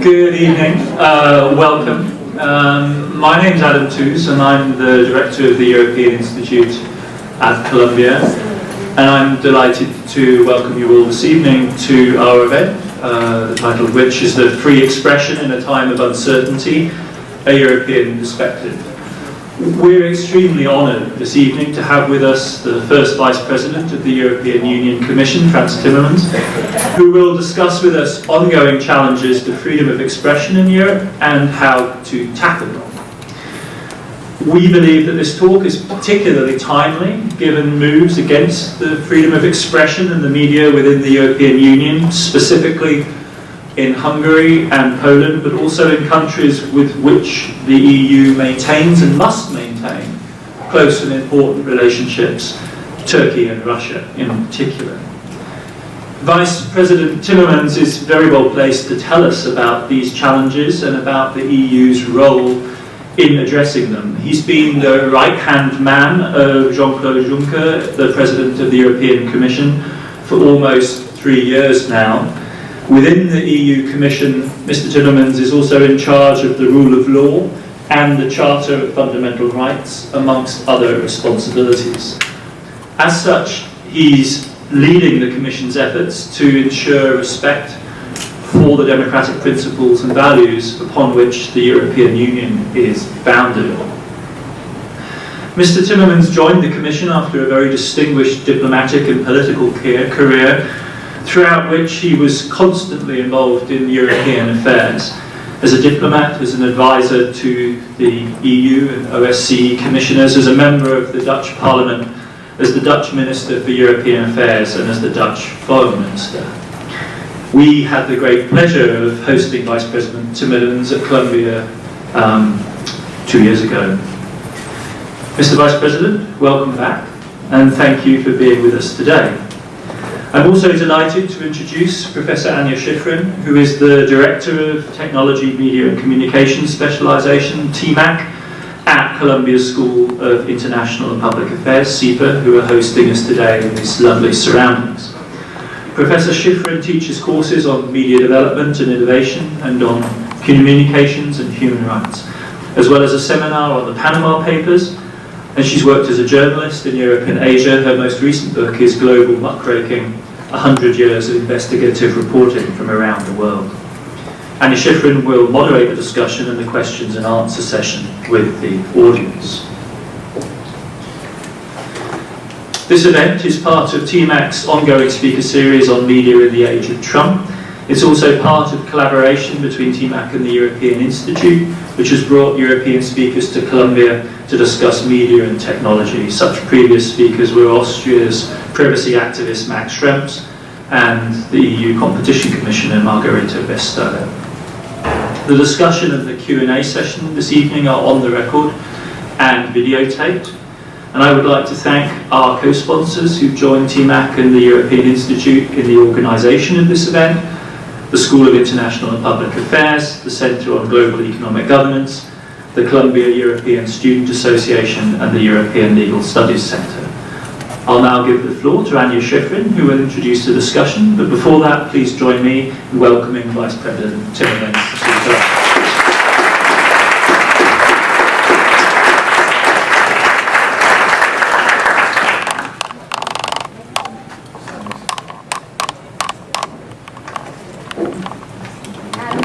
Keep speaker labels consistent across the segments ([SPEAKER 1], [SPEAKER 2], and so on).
[SPEAKER 1] Good evening, welcome. My name's Adam Tooze and I'm the Director of the European Institute at Columbia, and I'm delighted to welcome you all this evening to our event, the title of which is The Free Expression in a Time of Uncertainty, a European Perspective. We're extremely honoured this evening to have with us the first Vice President of the European Union Commission, Frans Timmermans, who will discuss with us ongoing challenges to freedom of expression in Europe and how to tackle them. We believe that this talk is particularly timely, given moves against the freedom of expression and the media within the European Union, specifically in Hungary and Poland, but also in countries with which the EU maintains and must maintain close and important relationships, Turkey and Russia in particular. Vice President Timmermans is very well placed to tell us about these challenges and about the EU's role in addressing them. He's been the right-hand man of Jean-Claude Juncker, the President of the European Commission, for almost 3 years now. Within the EU Commission, Mr. Timmermans is also in charge of the rule of law and the Charter of Fundamental Rights, amongst other responsibilities. As such, he's leading the Commission's efforts to ensure respect for the democratic principles and values upon which the European Union is founded on. Mr. Timmermans joined the Commission after a very distinguished diplomatic and political career, throughout which he was constantly involved in European affairs, as a diplomat, as an advisor to the EU and OSCE commissioners, as a member of the Dutch Parliament, as the Dutch Minister for European Affairs, and as the Dutch Foreign Minister. We had the great pleasure of hosting Vice President Timmermans at Columbia 2 years ago. Mr. Vice President, welcome back, and thank you for being with us today. I'm also delighted to introduce Professor Anya Schiffrin, who is the Director of Technology, Media and Communications Specialization, TMaC, at Columbia School of International and Public Affairs, SIPA, who are hosting us today in these lovely surroundings. Professor Schiffrin teaches courses on media development and innovation and on communications and human rights, as well as a seminar on the Panama Papers, and she's worked as a journalist in Europe and Asia. Her most recent book is Global Muckraking, 100 Years of Investigative Reporting from Around the World. Anya Schiffrin will moderate the discussion and the questions and answer session with the audience. This event is part of TMaC's ongoing speaker series on media in the age of Trump. It's also part of collaboration between TMaC and the European Institute, which has brought European speakers to Columbia to discuss media and technology. Such previous speakers were Austria's privacy activist Max Schrems and the EU Competition Commissioner Margherita Vestager. The discussion and the Q&A session this evening are on the record and videotaped, and I would like to thank our co-sponsors who joined TMaC and the European Institute in the organisation of this event: the School of International and Public Affairs, the Centre on Global Economic Governance, the Columbia European Student Association, and the European Legal Studies Centre. I'll now give the floor to Anya Schiffrin, who will introduce the discussion, but before that, please join me in welcoming Vice President Timmermans to the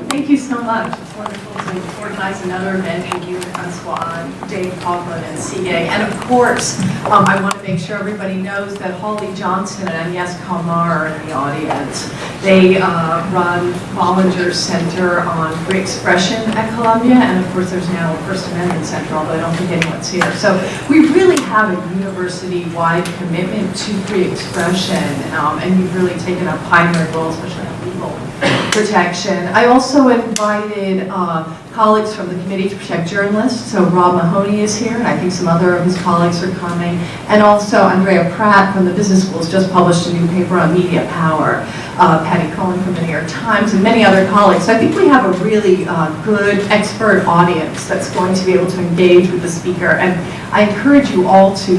[SPEAKER 2] Thank you so much. It's wonderful to organize another event. Thank you, Francois, Dave Kaufman, and CA. And of course, I want to make sure everybody knows that Holly Johnson and Agnes Kalmar are in the audience. They run Bollinger's Center on Free Expression at Columbia, and of course there's now a First Amendment Center, although I don't think anyone's here. So we really have a university-wide commitment to free expression, and you've really taken a pioneering role, especially on legal protection. I also invited colleagues from the Committee to Protect Journalists. So Rob Mahoney is here, and I think some other of his colleagues are coming. And also Andrea Pratt from the Business Schools just published a new paper on media power. Patty Cohen from the New York Times, and many other colleagues. So I think we have a really good expert audience that's going to be able to engage with the speaker. And I encourage you all to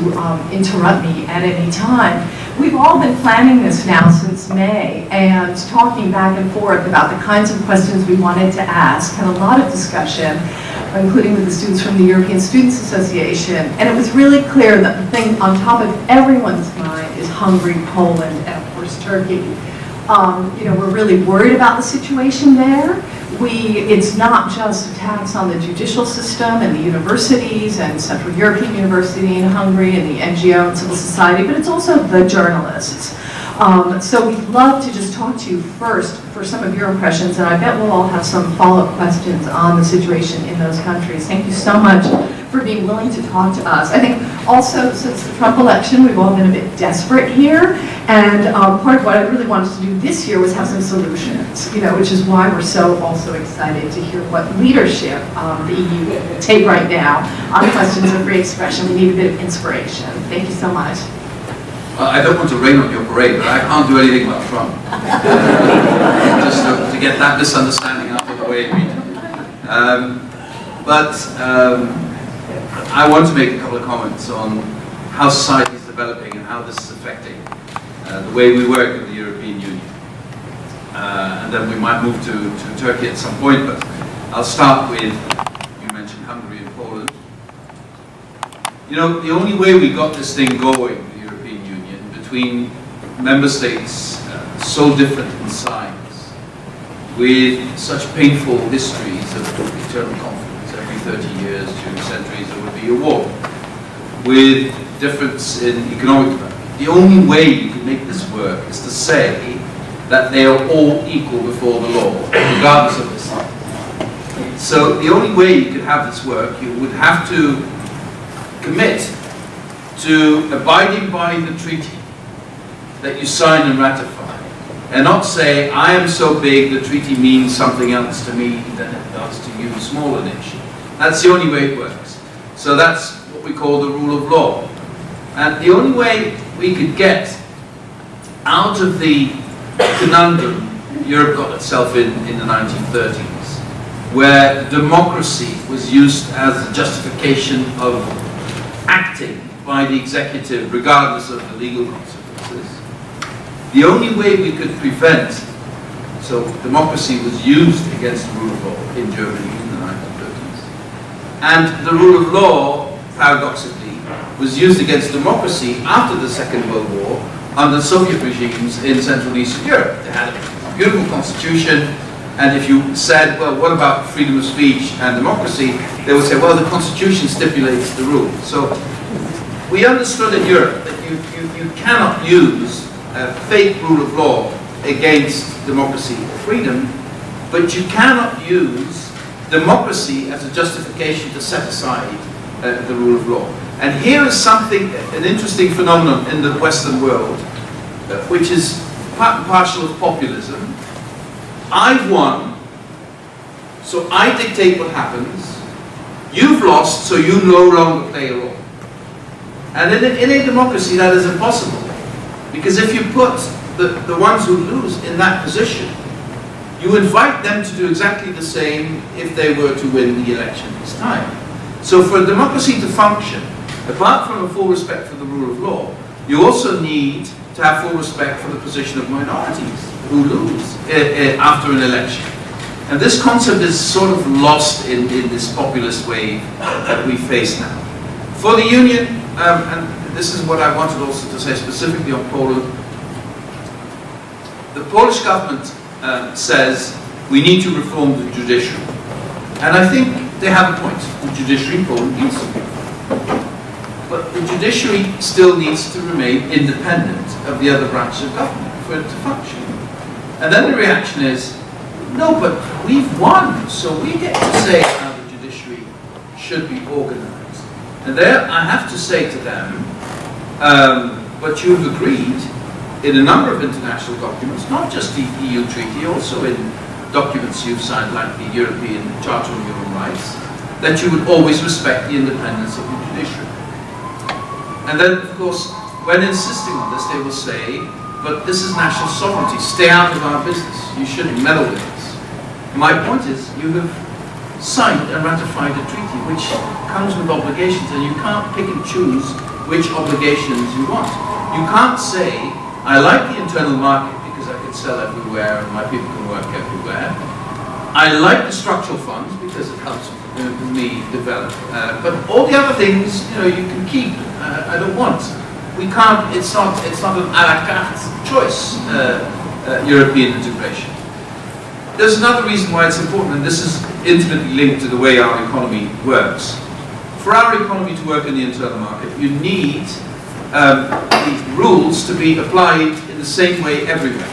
[SPEAKER 2] interrupt me at any time. We've all been planning this now since May and talking back and forth about the kinds of questions we wanted to ask. Had a lot of discussion, including with the students from the European Students Association. And it was really clear that the thing on top of everyone's mind is Hungary, Poland, and of course Turkey. We're really worried about the situation there. It's not just attacks on the judicial system and the universities and Central European University in Hungary and the NGO and civil society, but it's also the journalists. So we'd love to just talk to you first for some of your impressions, and I bet we'll all have some follow-up questions on the situation in those countries. Thank you so much for being willing to talk to us. I think also since the Trump election, we've all been a bit desperate here, and part of what I really wanted to do this year was have some solutions, which is why we're so also excited to hear what leadership the EU will take right now on questions of free expression. We need a bit of inspiration. Thank you so much.
[SPEAKER 3] Well, I don't want to rain on your parade, but I can't do anything about Trump. Just to get that misunderstanding out of the way. I want to make a couple of comments on how society is developing and how this is affecting the way we work in the European Union. And then we might move to Turkey at some point, but I'll start with, you mentioned Hungary and Poland. The only way we got this thing going, the European Union, between member states so different in size, with such painful histories of internal conflicts every 30 years, 2 centuries there would be a war, with difference in economic development. The only way you can make this work is to say that they are all equal before the law, regardless of the size. So the only way you could have this work, you would have to commit to abiding by the treaty that you sign and ratify, and not say, I am so big, the treaty means something else to me than it does to you, smaller nation. That's the only way it works. So that's what we call the rule of law. And the only way we could get out of the conundrum Europe got itself in the 1930s, where democracy was used as a justification of acting by the executive regardless of the legal consequences. The only way we could prevent, so democracy was used against the rule of law in Germany in the 1930s, and the rule of law, paradoxically, was used against democracy after the Second World War under Soviet regimes in Central and Eastern Europe. They had a beautiful constitution, and if you said, well, what about freedom of speech and democracy, they would say, well, the constitution stipulates the rules. So we understood in Europe that you cannot use a fake rule of law against democracy or freedom, but you cannot use democracy as a justification to set aside the rule of law. And here is something, an interesting phenomenon in the Western world, which is part and parcel of populism. I've won, so I dictate what happens. You've lost, so you no longer play a role. And in a democracy, that is impossible. Because if you put the ones who lose in that position, you invite them to do exactly the same if they were to win the election this time. So for a democracy to function, apart from a full respect for the rule of law, you also need to have full respect for the position of minorities who lose after an election. And this concept is sort of lost in this populist wave that we face now. For the Union, and this is what I wanted also to say specifically on Poland, the Polish government says we need to reform the judiciary. And I think they have a point. The judiciary in Poland needs to be reformed. But the judiciary still needs to remain independent of the other branches of government for it to function. And then the reaction is, no, but we've won, so we get to say how the judiciary should be organized. And there I have to say to them, but you've agreed in a number of international documents, not just the EU treaty, also in documents you've signed like the European Charter on Human Rights, that you would always respect the independence of the judiciary. And then, of course, when insisting on this, they will say, but this is national sovereignty, stay out of our business, you shouldn't meddle with us. My point is, you have signed and ratified a treaty which comes with obligations, and you can't pick and choose which obligations you want. You can't say, I like the internal market because I can sell everywhere and my people can work everywhere. I like the structural funds because it helps me develop. But all the other things, you can keep. I don't want. We can't. It's not an a la carte choice. European integration. There's another reason why it's important, and this is intimately linked to the way our economy works. For our economy to work in the internal market, you need the rules to be applied in the same way everywhere.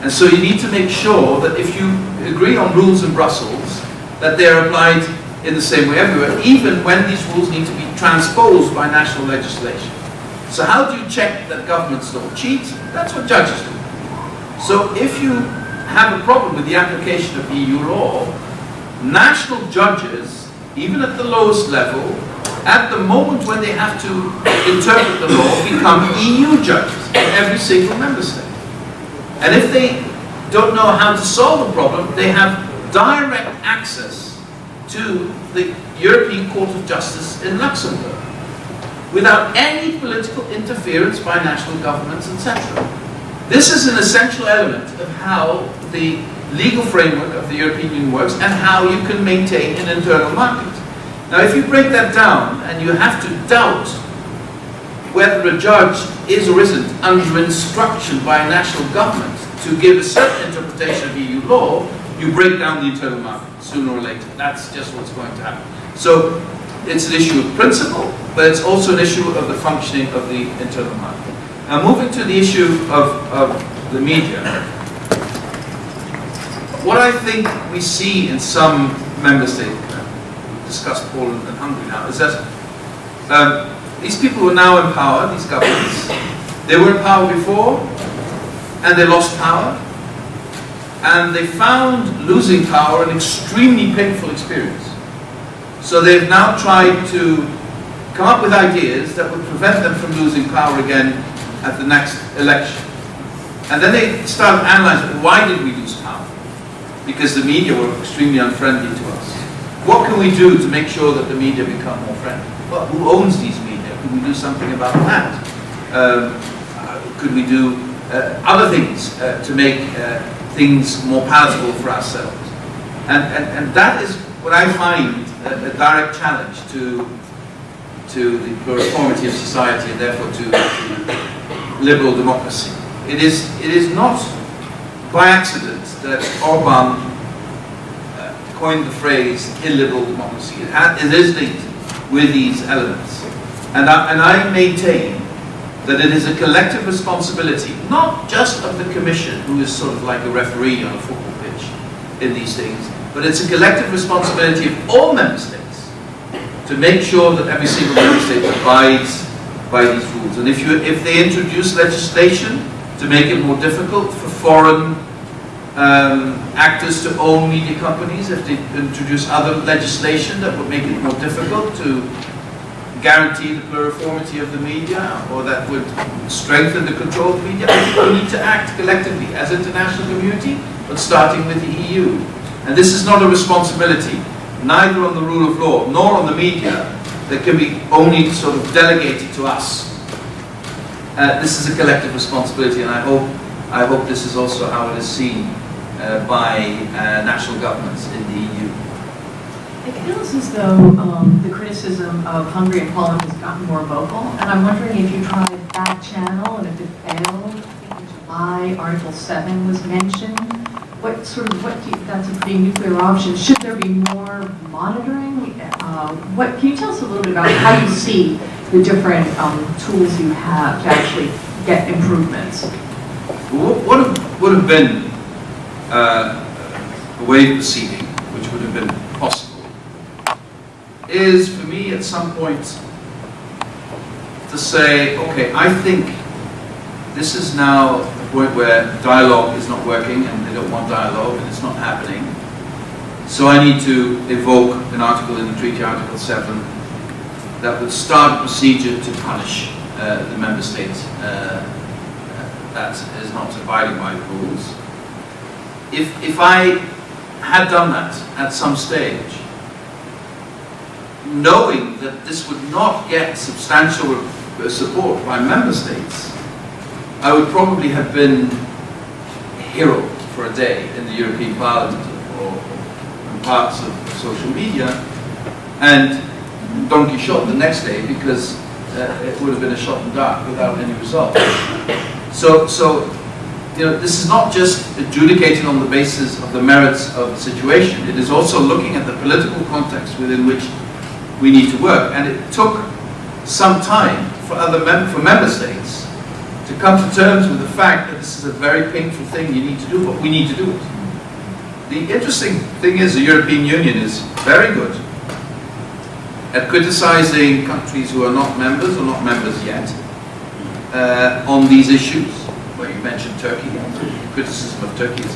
[SPEAKER 3] And so you need to make sure that if you agree on rules in Brussels, that they're applied in the same way everywhere, even when these rules need to be transposed by national legislation. So how do you check that governments don't cheat? That's what judges do. So if you have a problem with the application of EU law, national judges, even at the lowest level, at the moment when they have to interpret the law, become EU judges in every single member state. And if they don't know how to solve a problem, they have direct access to the European Court of Justice in Luxembourg, without any political interference by national governments, etc. This is an essential element of how the legal framework of the European Union works and how you can maintain an internal market. Now, if you break that down and you have to doubt whether a judge is or isn't under instruction by a national government to give a certain interpretation of EU law, you break down the internal market sooner or later. That's just what's going to happen. So it's an issue of principle, but it's also an issue of the functioning of the internal market. Now, moving to the issue of the media, what I think we see in some member states, we discussed Poland and Hungary now, is that these people are now in power, these governments. They were in power before, and they lost power, and they found losing power an extremely painful experience. So they've now tried to come up with ideas that would prevent them from losing power again at the next election. And then they started analyzing, why did we lose power? Because the media were extremely unfriendly to us. What can we do to make sure that the media become more friendly? Well, who owns these media? Could we do something about that? Could we do other things to make things more palatable for ourselves? And that is what I find a direct challenge to the pluriformity of society and therefore to liberal democracy. It is not by accident that Orban coined the phrase illiberal democracy. It is linked with these elements. And I maintain that it is a collective responsibility, not just of the Commission, who is sort of like a referee on a football pitch in these things, but it's a collective responsibility of all member states to make sure that every single member state abides by these rules. And if they introduce legislation to make it more difficult for foreign actors to own media companies, if they introduce other legislation that would make it more difficult to guarantee the pluriformity of the media, or that would strengthen the control of the media, I think we need to act collectively as international community, but starting with the EU. And this is not a responsibility, neither on the rule of law, nor on the media, that can be only sort of delegated to us. This is a collective responsibility, and I hope this is also how it is seen by national governments in the EU.
[SPEAKER 2] It feels as though the criticism of Hungary and Poland has gotten more vocal, and I'm wondering if you tried that channel, and if it failed. I think in July, Article 7 was mentioned. That's a pretty nuclear option. Should there be more monitoring? Can you tell us a little bit about how you see the different tools you have to actually get improvements?
[SPEAKER 3] What would have been a way of proceeding, which would have been possible, is for me at some point to say, okay, I think this is now the point where dialogue is not working and they don't want dialogue and it's not happening. So I need to evoke an article in the treaty, Article 7, that would start a procedure to punish the member state that is not abiding by the rules. If I had done that at some stage, knowing that this would not get substantial support by member states, I would probably have been a hero for a day in the European Parliament or in parts of social media, and Don Quixote the next day, because it would have been a shot in the dark without any result. So this is not just adjudicating on the basis of the merits of the situation. It is also looking at the political context within which we need to work. And it took some time for member states to come to terms with the fact that this is a very painful thing you need to do, but we need to do it. The interesting thing is the European Union is very good at criticizing countries who are not members or not members yet on these issues. Well, you mentioned Turkey. Criticism of Turkey is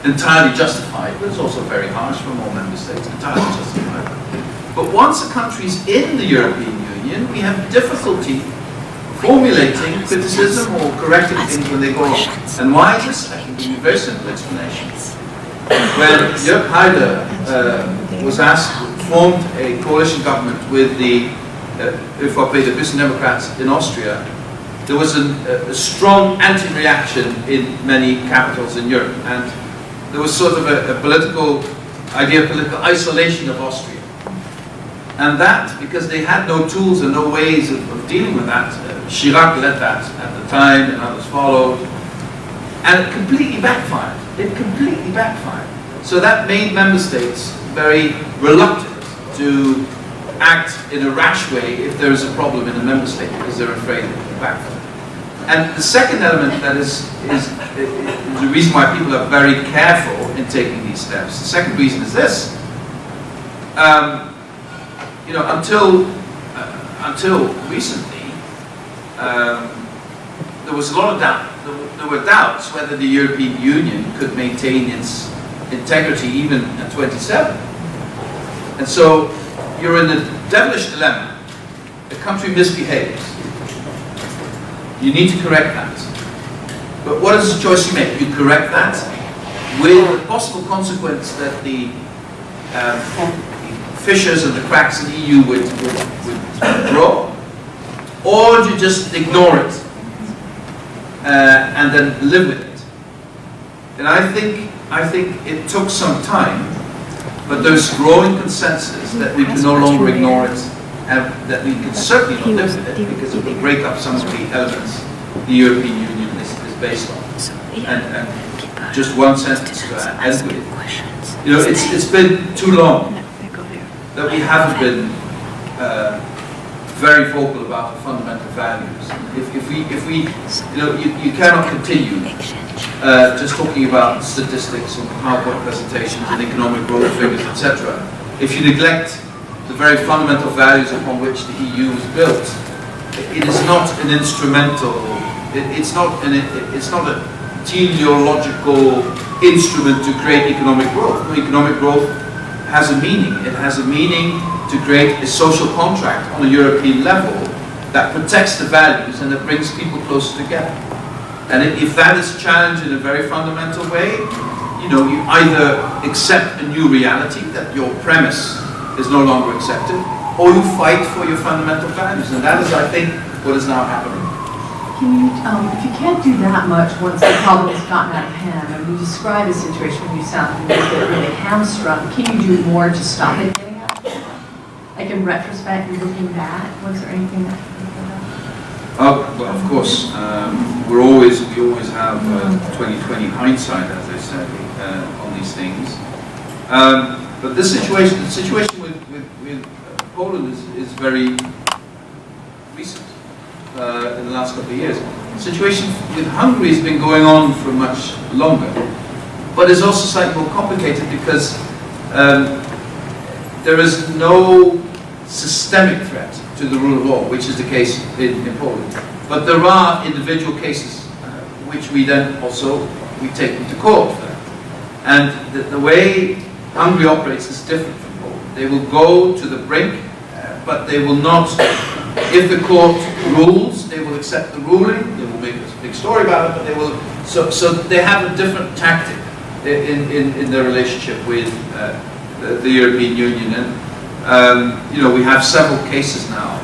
[SPEAKER 3] entirely justified, but it's also very harsh from all member states, entirely justified. But once a country is in the European Union, we have difficulty formulating criticism or correcting things when they go wrong. And why is this? I can give you a very simple explanation. When Jörg Haider formed a coalition government with the ÖVP, the Christian Democrats in Austria, there was a strong anti-reaction in many capitals in Europe, and there was sort of a political idea of political isolation of Austria. And that, because they had no tools and no ways of dealing with that, Chirac led that at the time, and others followed, and it completely backfired. It completely backfired. So that made member states very reluctant to act in a rash way if there is a problem in a member state, because they're afraid it will backfire. And the second element that is the reason why people are very careful in taking these steps. The second reason is this. Until recently, there was a lot of doubt. There were doubts whether the European Union could maintain its integrity even at 27. And so you're in a devilish dilemma. The country misbehaves. You need to correct that. But what is the choice you make? You correct that with the possible consequence that the fissures and the cracks in the EU would grow, or do you just ignore it and then live with it? And I think it took some time, but there's growing consensus that we can no longer ignore it, and that we can certainly not live with it, because it will break up some of the elements the European Union is based on. And just one sentence to end with. It's been too long that we haven't been very vocal about the fundamental values. If we you cannot continue just talking about statistics and PowerPoint presentations and economic growth figures, etc. If you neglect the very fundamental values upon which the EU is built, it is not an instrumental. It's not a teleological instrument to create economic growth. No, economic growth has a meaning. It has a meaning to create a social contract on a European level that protects the values and that brings people closer together. And if that is challenged in a very fundamental way, you either accept a new reality that your premise is no longer accepted, or you fight for your fundamental values. And that is, I think, what is now happening.
[SPEAKER 2] Can you, if you can't do that much once the problem has gotten out of hand, and you describe a situation where you sound really hamstrung, can you do more to stop it getting out of hand? Like in retrospect, you're looking back, was there anything that you think about?
[SPEAKER 3] Well, of course, we always have 20/20 hindsight, as they say, on these things. But the situation with Poland is very recent. In the last couple of years. The situation with Hungary has been going on for much longer, but is also slightly more complicated because there is no systemic threat to the rule of law, which is the case in Poland. But there are individual cases which we then also take them to court for that. And the way Hungary operates is different from Poland. They will go to the brink, but they will not. If the court rules, they will accept the ruling. They will make a big story about it, but they will. So they have a different tactic in their relationship with the European Union. And we have several cases now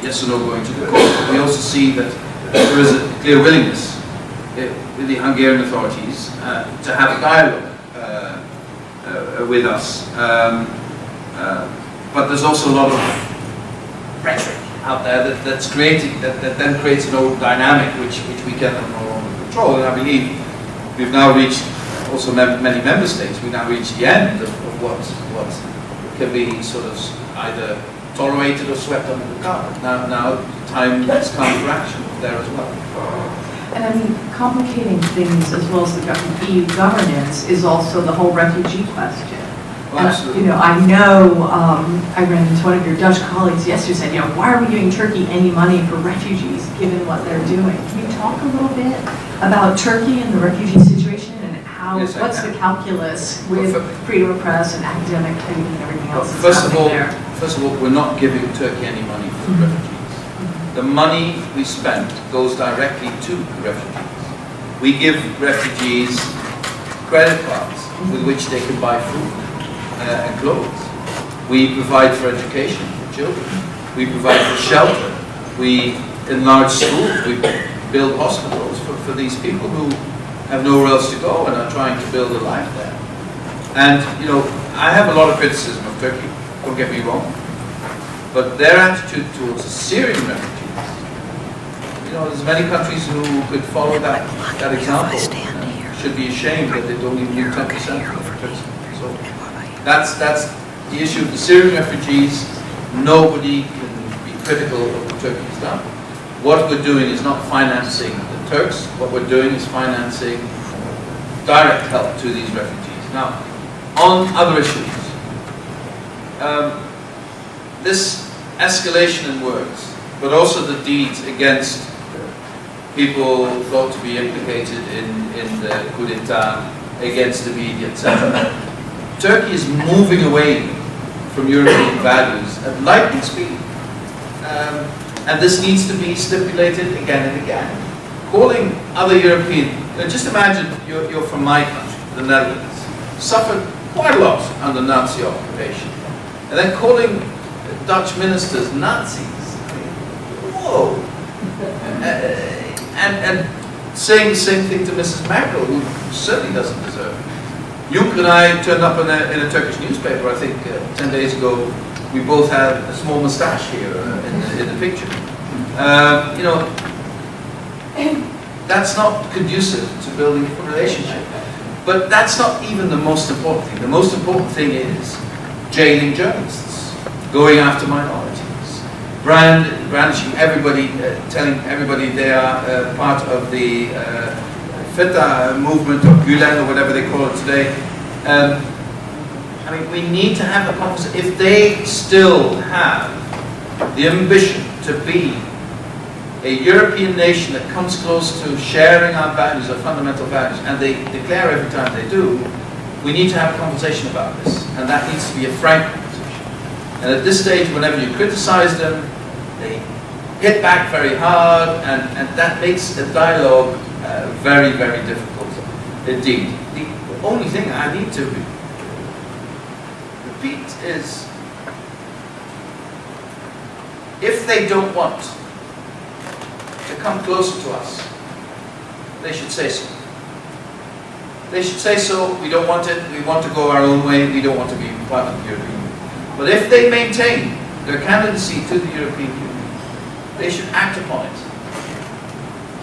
[SPEAKER 3] yes or no going to the court. But we also see that there is a clear willingness with the Hungarian authorities to have a dialogue with us. But there's also a lot of rhetoric out there that then creates an old dynamic which we cannot no longer control. And I believe we've now reached, also many member states, we now reached the end of what can be sort of either tolerated or swept under the carpet. Now time has come for action there as well.
[SPEAKER 2] And I mean, complicating things as well as the EU governance is also the whole refugee question.
[SPEAKER 3] Well, absolutely.
[SPEAKER 2] You know, I know I ran into one of your Dutch colleagues yesterday said, you know, why are we giving Turkey any money for refugees given what they're doing? Can you talk a little bit about Turkey and the refugee situation and how,
[SPEAKER 3] yes,
[SPEAKER 2] what's the calculus with freedom of press and academic freedom and everything else that's happening there?
[SPEAKER 3] First of all, we're not giving Turkey any money for refugees. The money we spend goes directly to refugees. We give refugees credit cards with which they can buy food and clothes. We provide for education for children. We provide for shelter. We enlarge schools. We build hospitals for these people who have nowhere else to go and are trying to build a life there. And, you know, I have a lot of criticism of Turkey, don't get me wrong, but their attitude towards the Syrian refugees, you know, there's many countries who could follow that example. Should be ashamed that they don't even give 10% of Turkey. So that's the issue of the Syrian refugees. Nobody can be critical of what Turkey has done. What we're doing is not financing the Turks. What we're doing is financing direct help to these refugees. Now, on other issues, this escalation in words, but also the deeds against people thought to be implicated in the coup d'etat, against the media, etc. Turkey is moving away from European values at lightning speed. And this needs to be stipulated again and again. Calling other European, just imagine you're from my country, the Netherlands, suffered quite a lot under Nazi occupation. And then calling Dutch ministers Nazis. I mean, whoa. And saying the same thing to Mrs. Merkel, who certainly doesn't deserve it. Juncker and I turned up in a Turkish newspaper, I think 10 days ago. We both had a small moustache here in the picture. You know, that's not conducive to building a relationship. But that's not even the most important thing. The most important thing is jailing journalists, going after minorities, brandishing everybody, telling everybody they are part of the FETA movement or Gülen or whatever they call it today. I mean, we need to have a conversation. If they still have the ambition to be a European nation that comes close to sharing our values, our fundamental values, and they declare every time they do, we need to have a conversation about this. And that needs to be a frank conversation. And at this stage, whenever you criticize them, they hit back very hard, and that makes the dialogue very, very difficult indeed. The only thing I need to repeat is, if they don't want to come closer to us, they should say so. They should say so, we don't want it, we want to go our own way, we don't want to be part of the European Union. But if they maintain their candidacy to the European Union, they should act upon it.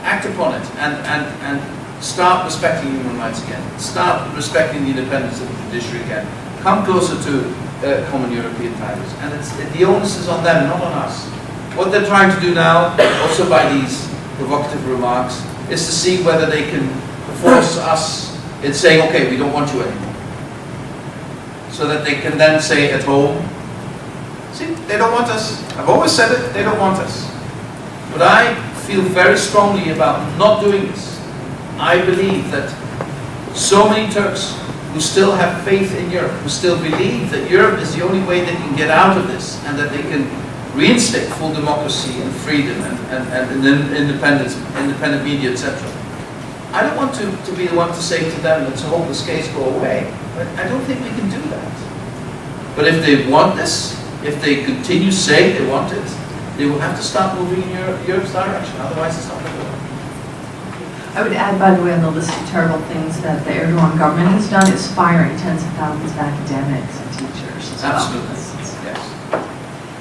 [SPEAKER 3] Act upon it and start respecting human rights again. Start respecting the independence of the judiciary again. Come closer to common European values. And the onus is on them, not on us. What they're trying to do now, also by these provocative remarks, is to see whether they can force us in saying, okay, we don't want you anymore. So that they can then say at home, see, they don't want us. I've always said it, they don't want us. But I feel very strongly about not doing this. I believe that so many Turks who still have faith in Europe, who still believe that Europe is the only way they can get out of this, and that they can reinstate full democracy and freedom and independence, independent media, etc. I don't want to be the one to say to them, let's hope this case go away. But I don't think we can do that. But if they want this, if they continue saying they want it, they will have to start moving in Europe's direction, otherwise it's not going to work.
[SPEAKER 2] I would add, by the way, on the list of terrible things that the Erdogan government has done is firing tens of thousands of academics and teachers as well.
[SPEAKER 3] Absolutely. Yes.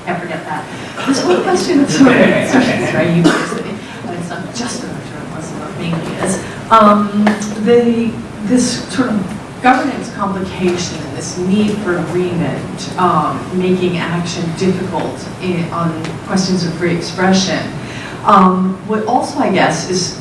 [SPEAKER 2] Can't forget that. This one question is sort of very university, but it's not just about journalism, but mainly is. This sort of governance complication and this need for agreement, making action difficult on questions of free expression. What also, I guess, is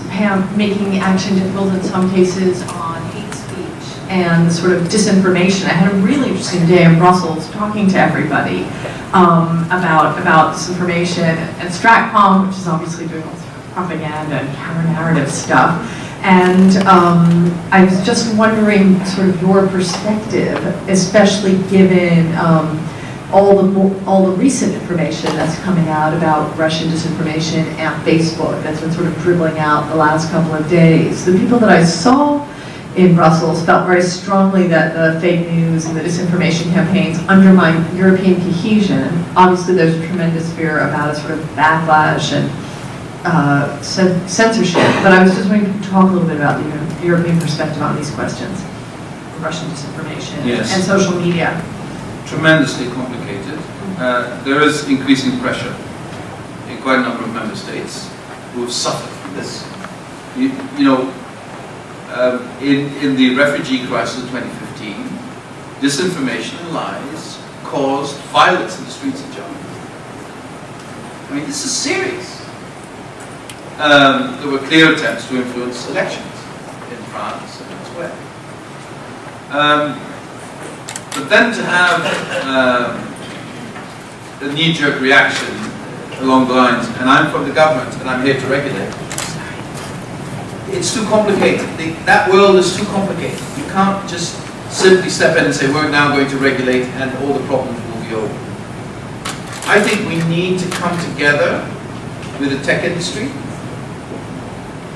[SPEAKER 2] making action difficult in some cases on hate speech and sort of disinformation. I had a really interesting day in Brussels talking to everybody about disinformation and Stratcom, which is obviously doing all sorts of propaganda and counter-narrative stuff. And I was just wondering sort of your perspective, especially given all the recent information that's coming out about Russian disinformation and Facebook that's been sort of dribbling out the last couple of days. The people that I saw in Brussels felt very strongly that the fake news and the disinformation campaigns undermine European cohesion. Obviously there's a tremendous fear about a sort of backlash and censorship, but I was just going to talk a little bit about the European perspective on these questions, Russian disinformation and social media.
[SPEAKER 3] Tremendously complicated. There is increasing pressure in quite a number of member states who have suffered from this. In the refugee crisis of 2015, disinformation and lies caused violence in the streets of Germany. I mean, this is serious. There were clear attempts to influence elections in France and elsewhere. But then to have a knee-jerk reaction along the lines, and I'm from the government and I'm here to regulate, it's too complicated. That world is too complicated. You can't just simply step in and say, we're now going to regulate and all the problems will be over. I think we need to come together with the tech industry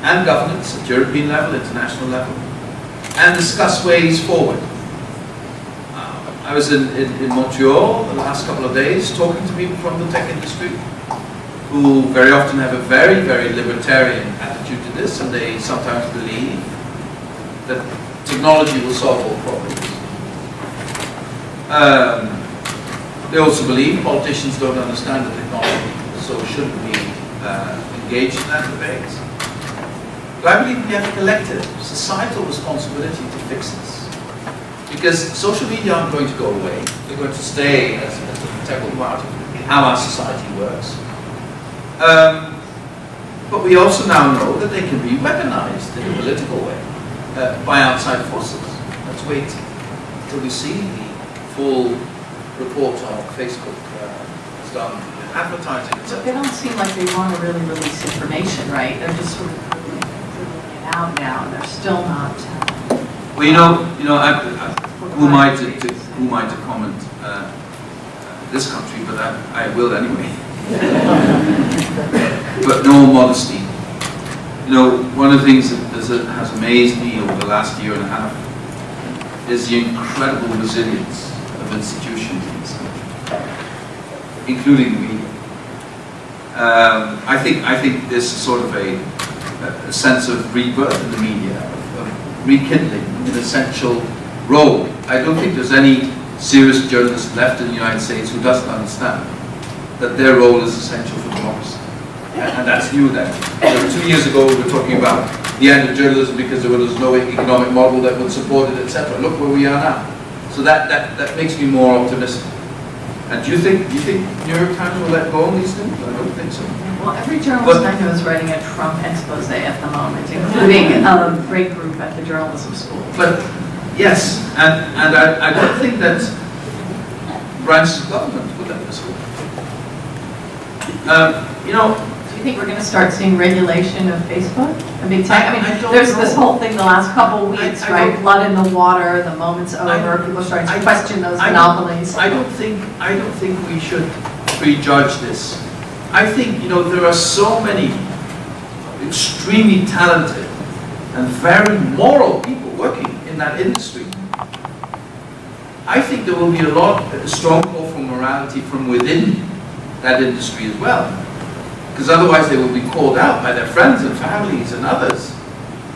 [SPEAKER 3] and governments at European level, international level, and discuss ways forward. I was in Montreal the last couple of days talking to people from the tech industry who very often have a very, very libertarian attitude to this, and they sometimes believe that technology will solve all problems. They also believe politicians don't understand the technology, so shouldn't be engaged in that debate. But I believe we have a collective, societal responsibility to fix this. Because social media aren't going to go away. They're going to stay as an integral part of how our society works. But we also now know that they can be weaponized in a political way by outside forces. Let's wait until we see the full report on Facebook is done, advertising, etc.
[SPEAKER 2] They don't seem like they want to really release information, right? They're just sort of dribbling it out now, and they're still not.
[SPEAKER 3] Well, who am I to comment this country? But I will anyway. But no modesty. One of the things that has amazed me over the last year and a half is the incredible resilience of institutions in this country, including the media. I think there's sort of a sense of rebirth in the media, of rekindling an essential role. I don't think there's any serious journalist left in the United States who doesn't understand that their role is essential for democracy. And that's new then. 2 years ago we were talking about the end of journalism because there was no economic model that would support it, etc. Look where we are now. So that makes me more optimistic. And do you think New York Times will let go on these things? I don't think so.
[SPEAKER 2] Well, every journalist I know is writing a Trump expose at the moment, including a great group at the journalism school.
[SPEAKER 3] But yes, and I don't think that branches of government would let this go.
[SPEAKER 2] Do you think we're going to start seeing regulation of Facebook? I mean,
[SPEAKER 3] I don't
[SPEAKER 2] there's
[SPEAKER 3] know.
[SPEAKER 2] this whole thing the last couple of weeks,
[SPEAKER 3] I
[SPEAKER 2] right?
[SPEAKER 3] don't-
[SPEAKER 2] Blood in the water, the moment's over, people are starting to question those monopolies.
[SPEAKER 3] I don't think we should prejudge this. I think there are so many extremely talented and very moral people working in that industry. I think there will be a strong call for morality from within that industry as well. because otherwise they will be called out by their friends and families and others.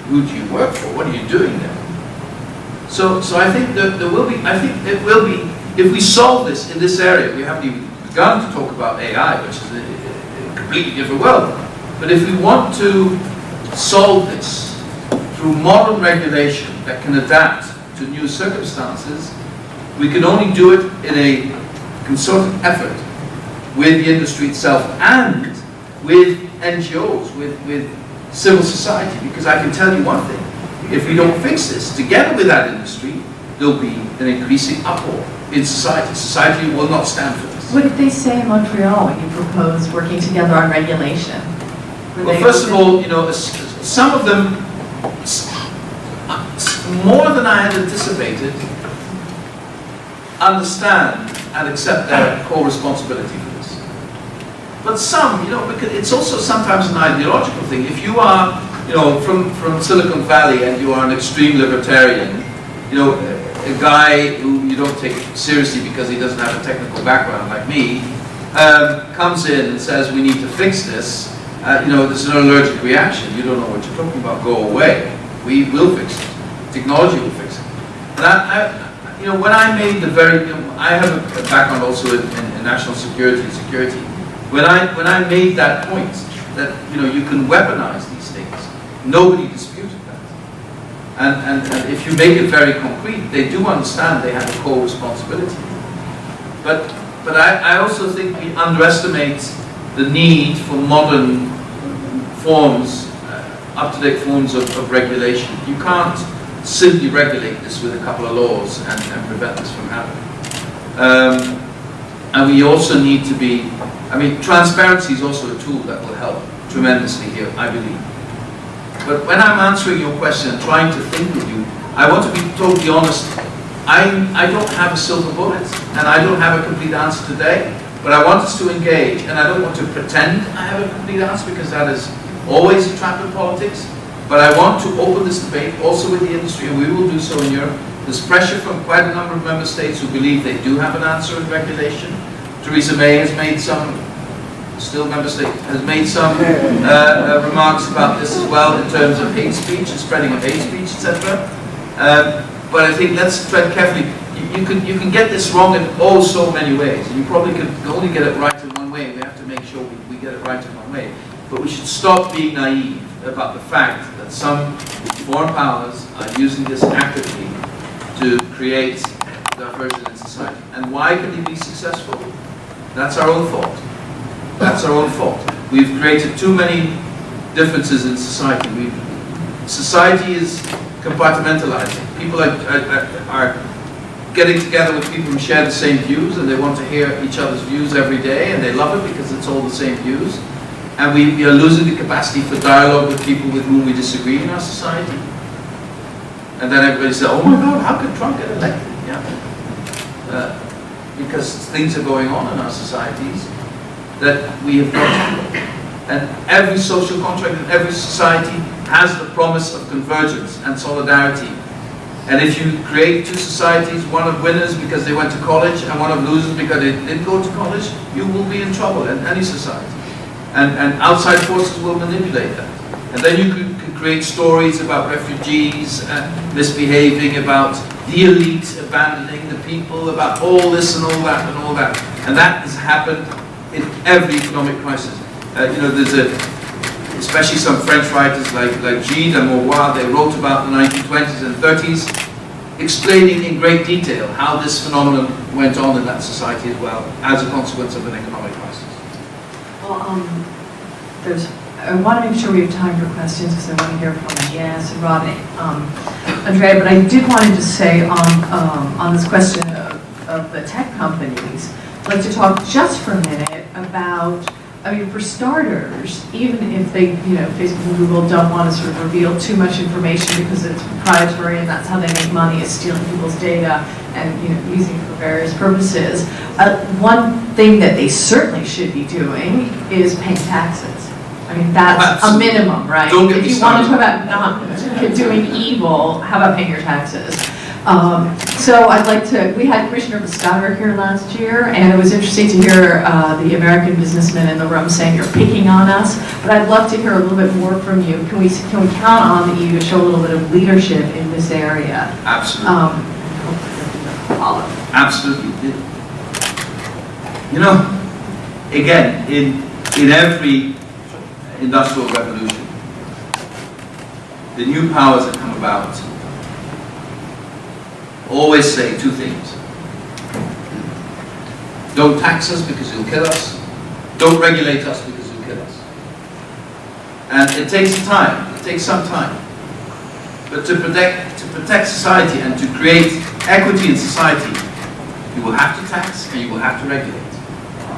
[SPEAKER 3] Who do you work for? What are you doing there? So I think that there will be, I think it will be, if we solve this in this area, we haven't even begun to talk about AI, which is a completely different world. But if we want to solve this through modern regulation that can adapt to new circumstances, we can only do it in a concerted effort with the industry itself and with NGOs, with civil society, because I can tell you one thing, if we don't fix this together with that industry, there'll be an increasing uproar in society. Society will not stand for this.
[SPEAKER 2] What did they say in Montreal when you proposed working together on regulation?
[SPEAKER 3] Well, first of all, you know, some of them, more than I had anticipated, understand and accept their core responsibility for this. But some, you know, because it's also sometimes an ideological thing. If you are, you know, from Silicon Valley and you are an extreme libertarian, you know, a guy who you don't take seriously because he doesn't have a technical background like me, comes in and says we need to fix this, you know, there's an allergic reaction. You don't know what you're talking about. Go away. We will fix it. Technology will fix it. And you know, when I made the very, you know, I have a background also in national security and security. When I made that point that, you know, you can weaponize these things, nobody disputed that. And if you make it very concrete, they do understand they have a core responsibility. But I also think we underestimate the need for modern forms, up-to-date forms of regulation. You can't simply regulate this with a couple of laws and prevent this from happening. And we also need to be, I mean, transparency is also a tool that will help tremendously here, I believe. But when I'm answering your question and trying to think with you, I want to be totally honest. I don't have a silver bullet, and I don't have a complete answer today, but I want us to engage, and I don't want to pretend I have a complete answer, because that is always a trap in politics. But I want to open this debate also with the industry, and we will do so in Europe. There's pressure from quite a number of member states who believe they do have an answer in regulation. Theresa May has made some, still member state, has made some remarks about this as well in terms of hate speech and spreading of hate speech, etc. But I think let's tread carefully. You can get this wrong in oh so many ways. You probably can only get it right in one way. We have to make sure we get it right in one way. But we should stop being naive about the fact that some foreign powers are using this actively to create diversion in society. And why can they be successful? That's our own fault. That's our own fault. We've created too many differences in society. Society is compartmentalizing. People are getting together with people who share the same views, and they want to hear each other's views every day, and they love it because it's all the same views. And we are losing the capacity for dialogue with people with whom we disagree in our society. And then everybody says, oh my God, how could Trump get elected? Yeah. Because things are going on in our societies that we have not tackled. And every social contract in every society has the promise of convergence and solidarity. And if you create two societies, one of winners because they went to college and one of losers because they didn't go to college, you will be in trouble in any society. And outside forces will manipulate that. And then you can create stories about refugees misbehaving, about the elite abandoning the people, about all this and all that and all that. And that has happened in every economic crisis. You know, there's especially some French writers like Gilles and Maurois, they wrote about the 1920s and 30s, explaining in great detail how this phenomenon went on in that society as well, as a consequence of an economic crisis.
[SPEAKER 2] Well, I want to make sure we have time for questions, because I want to hear from Jens and Rodney, Andrea, but I did want to just say on this question of the tech companies, I'd like to talk just for a minute about, I mean, for starters, even if they, you know, Facebook and Google don't want to sort of reveal too much information because it's proprietary and that's how they make money, is stealing people's data and, you know, using it for various purposes. One thing that they certainly should be doing is paying taxes. I mean, that's a minimum, right?
[SPEAKER 3] Don't get me
[SPEAKER 2] if you want to talk about not doing evil, how about paying your taxes? So I'd like to, we had Commissioner Vestager here last year, and it was interesting to hear the American businessmen in the room saying you're picking on us, but I'd love to hear a little bit more from you. Can we count on the EU to show a little bit of leadership in this area?
[SPEAKER 3] Absolutely. Absolutely. You know, again, in every industrial revolution, the new powers that come about always say two things. Don't tax us because you'll kill us. Don't regulate us because you'll kill us. And it takes time. It takes some time. But to protect society and to create equity in society, you will have to tax and you will have to regulate.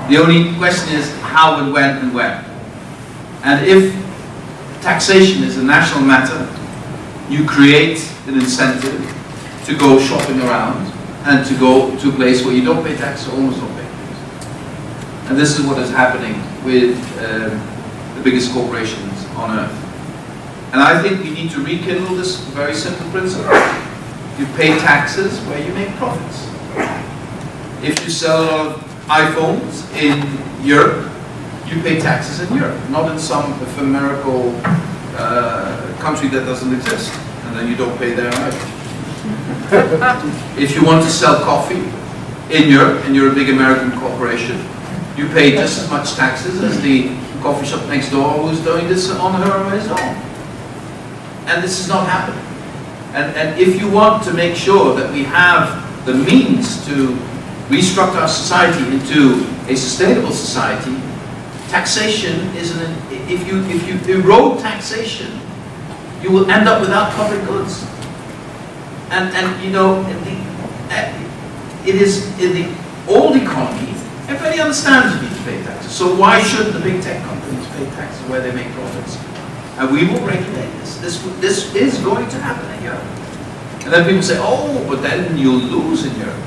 [SPEAKER 3] The only question is how and when and where. And if taxation is a national matter, you create an incentive to go shopping around and to go to a place where you don't pay tax or almost don't pay tax. And this is what is happening with the biggest corporations on earth. And I think we need to rekindle this very simple principle. You pay taxes where you make profits. If you sell a lot of iPhones in Europe, you pay taxes in Europe, not in some ephemeral country that doesn't exist, and then you don't pay there either. If you want to sell coffee in Europe and you're a big American corporation, you pay just as much taxes as the coffee shop next door who's doing this on her or his own. And this is not happening. And if you want to make sure that we have the means to restructure our society into a sustainable society, taxation is if you erode taxation, you will end up without public goods. And you know, it is in the old economy, everybody understands you need to pay taxes. So why shouldn't the big tech companies pay taxes where they make profits? And we will regulate this. This is going to happen in Europe. And then people say, oh, but then you'll lose in Europe.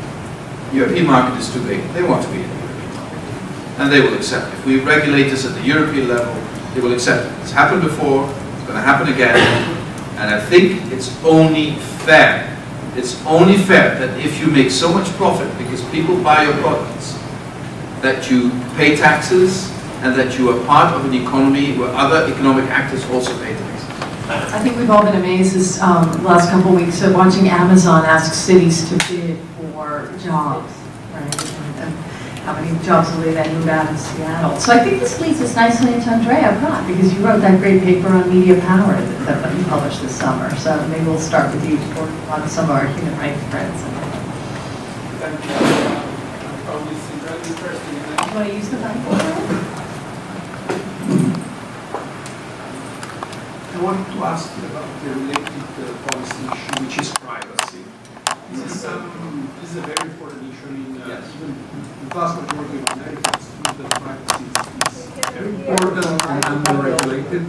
[SPEAKER 3] The European market is too big. They want to be in the European market. And they will accept it. If we regulate this at the European level, they will accept it. It's happened before, it's going to happen again. And I think it's only fair. It's only fair that if you make so much profit because people buy your products, that you pay taxes and that you are part of an economy where other economic actors also pay taxes.
[SPEAKER 2] I think we've all been amazed this last couple of weeks of watching Amazon ask cities to bid for jobs, right? And how many jobs will they then move out of Seattle? So I think this leads us nicely into Andrea Pratt, because you wrote that great paper on media power that you published this summer. So maybe we'll start with you for on some of our human rights friends.
[SPEAKER 4] Thank you. Probably very interesting.
[SPEAKER 2] You want to use the mic?
[SPEAKER 4] I wanted to ask you about the related policy issue, which is privacy. This is a very important issue.
[SPEAKER 3] Yes.
[SPEAKER 4] Even the vast majority of Americans feel that privacy is very important and unregulated.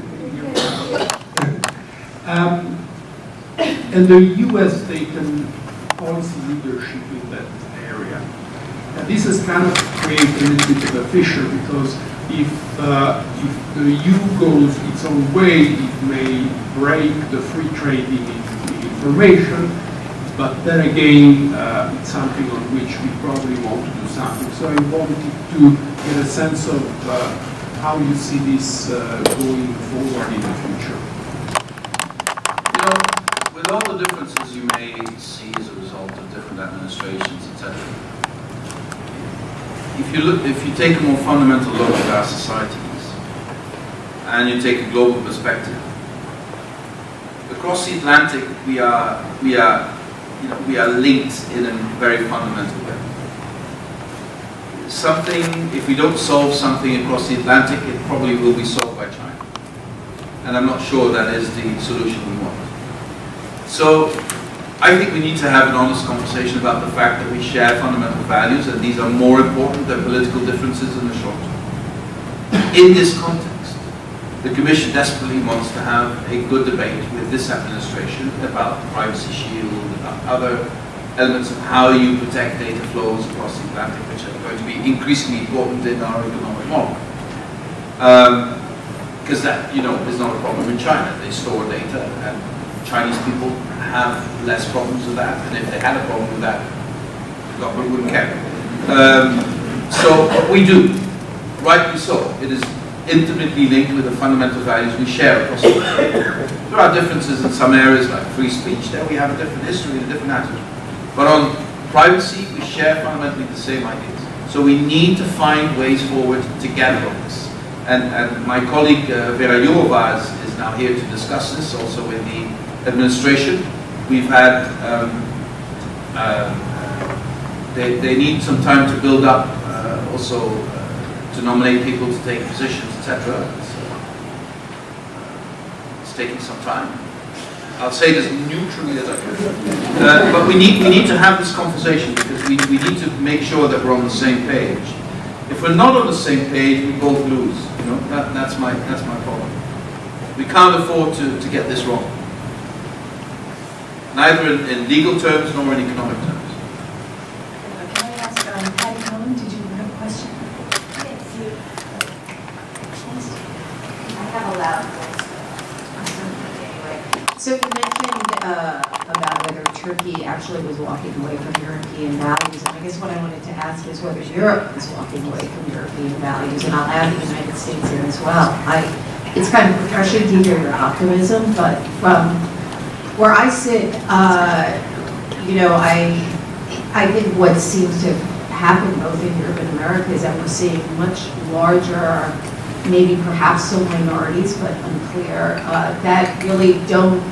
[SPEAKER 4] And the EU has taken policy leadership in that area. And this has kind of created a little bit of a fissure, because if the EU goes its own way, it may break the free trade in information, but then again, it's something on which we probably want to do something. So I wanted to get a sense of how you see this going forward in the future.
[SPEAKER 3] You know, with all the differences you may see as a result of different administrations, etc. If you take a more fundamental look at our societies, and you take a global perspective, across the Atlantic we are linked in a very fundamental way. If we don't solve something across the Atlantic, it probably will be solved by China. And I'm not sure that is the solution we want. So I think we need to have an honest conversation about the fact that we share fundamental values, and these are more important than political differences in the short term. In this context, the Commission desperately wants to have a good debate with this administration about the privacy shield, about other elements of how you protect data flows across the Atlantic, which are going to be increasingly important in our economic model. Because that, is not a problem in China. They store data, and Chinese people have less problems with that, and if they had a problem with that, government wouldn't care. So we do, rightly so. It is intimately linked with the fundamental values we share across the world. There are differences in some areas like free speech, there we have a different history and a different attitude. But on privacy, we share fundamentally the same ideas. So we need to find ways forward together on this. And my colleague Vera Jourova is now here to discuss this, also with the administration. We've had, they need some time to build up, also to nominate people to take positions, etc. It's taking some time. I'll say it as neutrally as I can. But we need to have this conversation because we need to make sure that we're on the same page. If we're not on the same page, we both lose. You know, that's my problem. We can't afford to get this wrong, neither in legal terms nor in economic terms.
[SPEAKER 2] Can I ask, Patty Cohen, did you have a question?
[SPEAKER 5] I have a loud voice. Anyway,
[SPEAKER 2] So you mentioned about whether Turkey actually was walking away from European values, and I guess what I wanted to ask is whether Europe was walking away from European values, and I'll add the United States in as well. It's kind of refreshing to hear your optimism, but from where I sit, I think what seems to happen both in Europe and America is that we're seeing much larger, maybe perhaps some minorities, but unclear, that really don't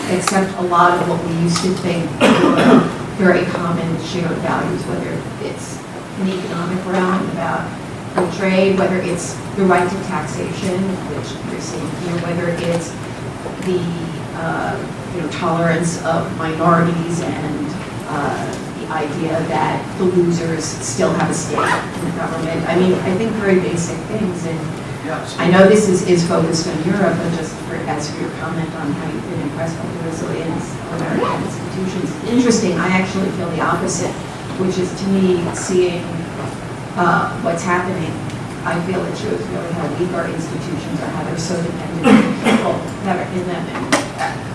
[SPEAKER 2] accept a lot of what we used to think were very common shared values, whether it's in the economic realm about free trade, whether it's the right to taxation, which we're seeing here, whether it's the tolerance of minorities and the idea that the losers still have a stake in the government. I mean, I think very basic things, and I know this is focused on Europe, but just as for your comment on how you've been impressed by the resilience of American institutions. Interesting, I actually feel the opposite, which is to me seeing what's happening. I feel it shows really how weak our institutions are, how they're so dependent on people that are in them, and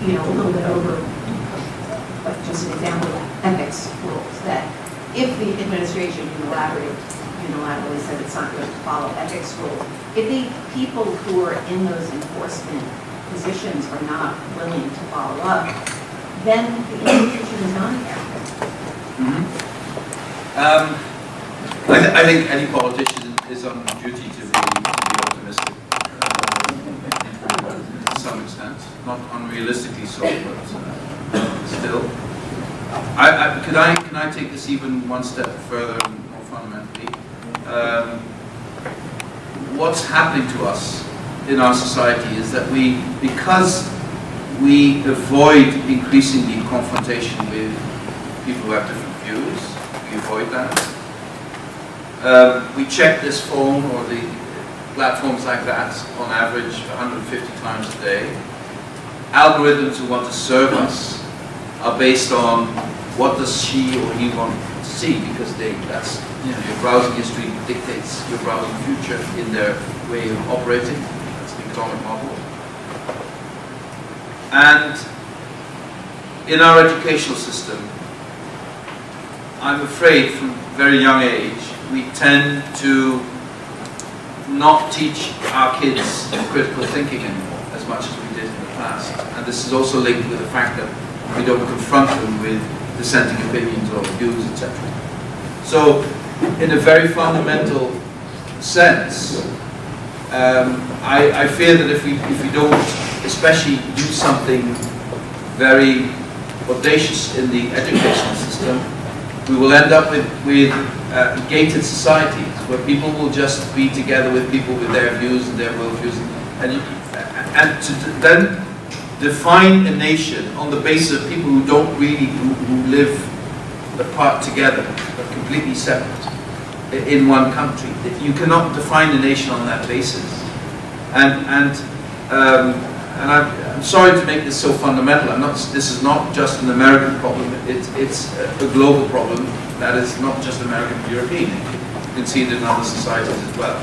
[SPEAKER 2] a little bit over, but just an example of ethics rules, that if the administration unilaterally said it's not going to follow ethics rules, if the people who are in those enforcement positions are not willing to follow up, then the institution is not effective.
[SPEAKER 3] I think any politician is on duty to be optimistic to some extent, not unrealistically so, but still. Can I take this even one step further and more fundamentally? What's happening to us in our society is that because we avoid increasingly confrontation with people who have different views, we avoid that. We check this phone or the platforms like that on average 150 times a day. Algorithms who want to serve us are based on what does she or he want to see, because that's your browsing history dictates your browsing future in their way of operating. That's the economic model. And in our educational system, I'm afraid from a very young age, we tend to not teach our kids critical thinking anymore as much as we did in the past. And this is also linked with the fact that we don't confront them with dissenting opinions or views, etc. So, in a very fundamental sense, I fear that if we don't, especially do something very audacious in the educational system, we will end up with gated societies where people will just be together with people with their views and their worldviews, and to then define a nation on the basis of people who don't really who live apart together, but completely separate in one country. You cannot define a nation on that basis. And I'm sorry to make this so fundamental. This is not just an American problem. It's a global problem that is not just American but European. You can see it in other societies as well.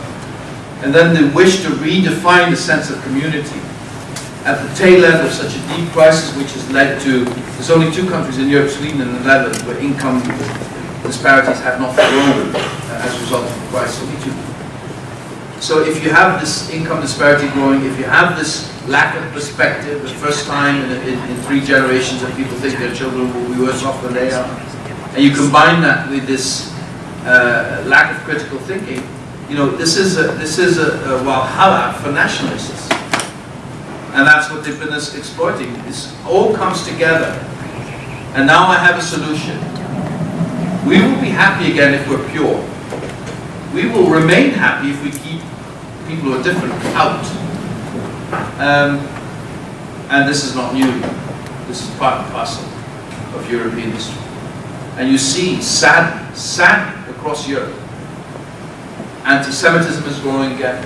[SPEAKER 3] And then the wish to redefine the sense of community at the tail end of such a deep crisis, which has led to, there's only 2 countries in Europe, Sweden and the Netherlands, where income disparities have not grown as a result of the crisis. Only 2. So if you have this income disparity growing, if you have this lack of perspective, the first time in 3 generations that people think their children will be worse off than they are, and you combine that with this lack of critical thinking, you know, this is a walhalla for nationalists. And that's what they've been exploiting. This all comes together. And now I have a solution. We will be happy again if we're pure. We will remain happy if we keep people who are different out. And this is not new. This is part and parcel of European history. And you see, sad across Europe. Anti-Semitism is growing again.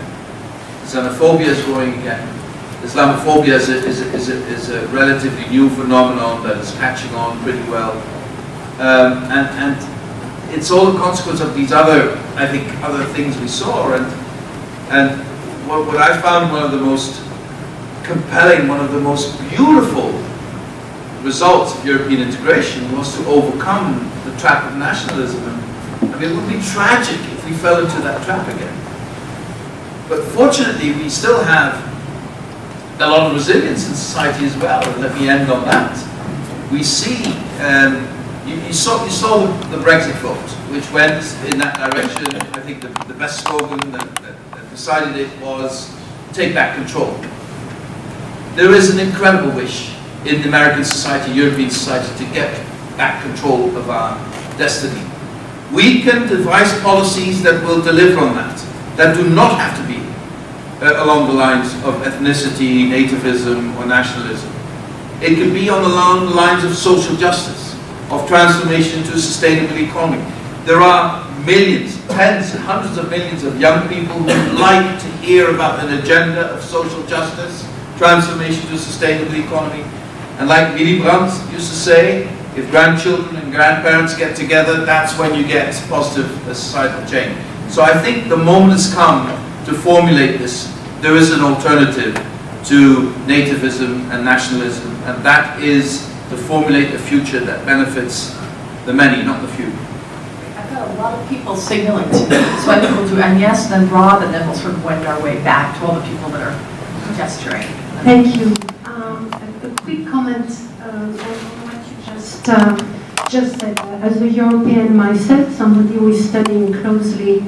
[SPEAKER 3] Xenophobia is growing again. Islamophobia is a relatively new phenomenon that is catching on pretty well. And it's all a consequence of these other things we saw. And what I found one of the most compelling, one of the most beautiful results of European integration was to overcome the trap of nationalism. I mean, it would be tragic if we fell into that trap again. But fortunately, we still have a lot of resilience in society as well. And let me end on that. We see, you saw the Brexit vote, which went in that direction. I think the best slogan that decided it was "Take back control." There is an incredible wish in American society, European society, to get back control of our destiny. We can devise policies that will deliver on that do not have to be along the lines of ethnicity, nativism, or nationalism. It can be on the lines of social justice, of transformation to a sustainable economy. There are millions, tens and hundreds of millions of young people who would like to hear about an agenda of social justice, transformation to a sustainable economy. And like Willy Brandt used to say, if grandchildren and grandparents get together, that's when you get positive societal change. So I think the moment has come to formulate this. There is an alternative to nativism and nationalism, and that is to formulate a future that benefits the many, not the few.
[SPEAKER 2] I've got a lot of people signaling to me, so I think we'll do Agnes, then Rob, and then we'll sort of wend our way back to all the people that are gesturing.
[SPEAKER 6] Thank you. A quick comment on what you just said. As a European myself, somebody who is studying closely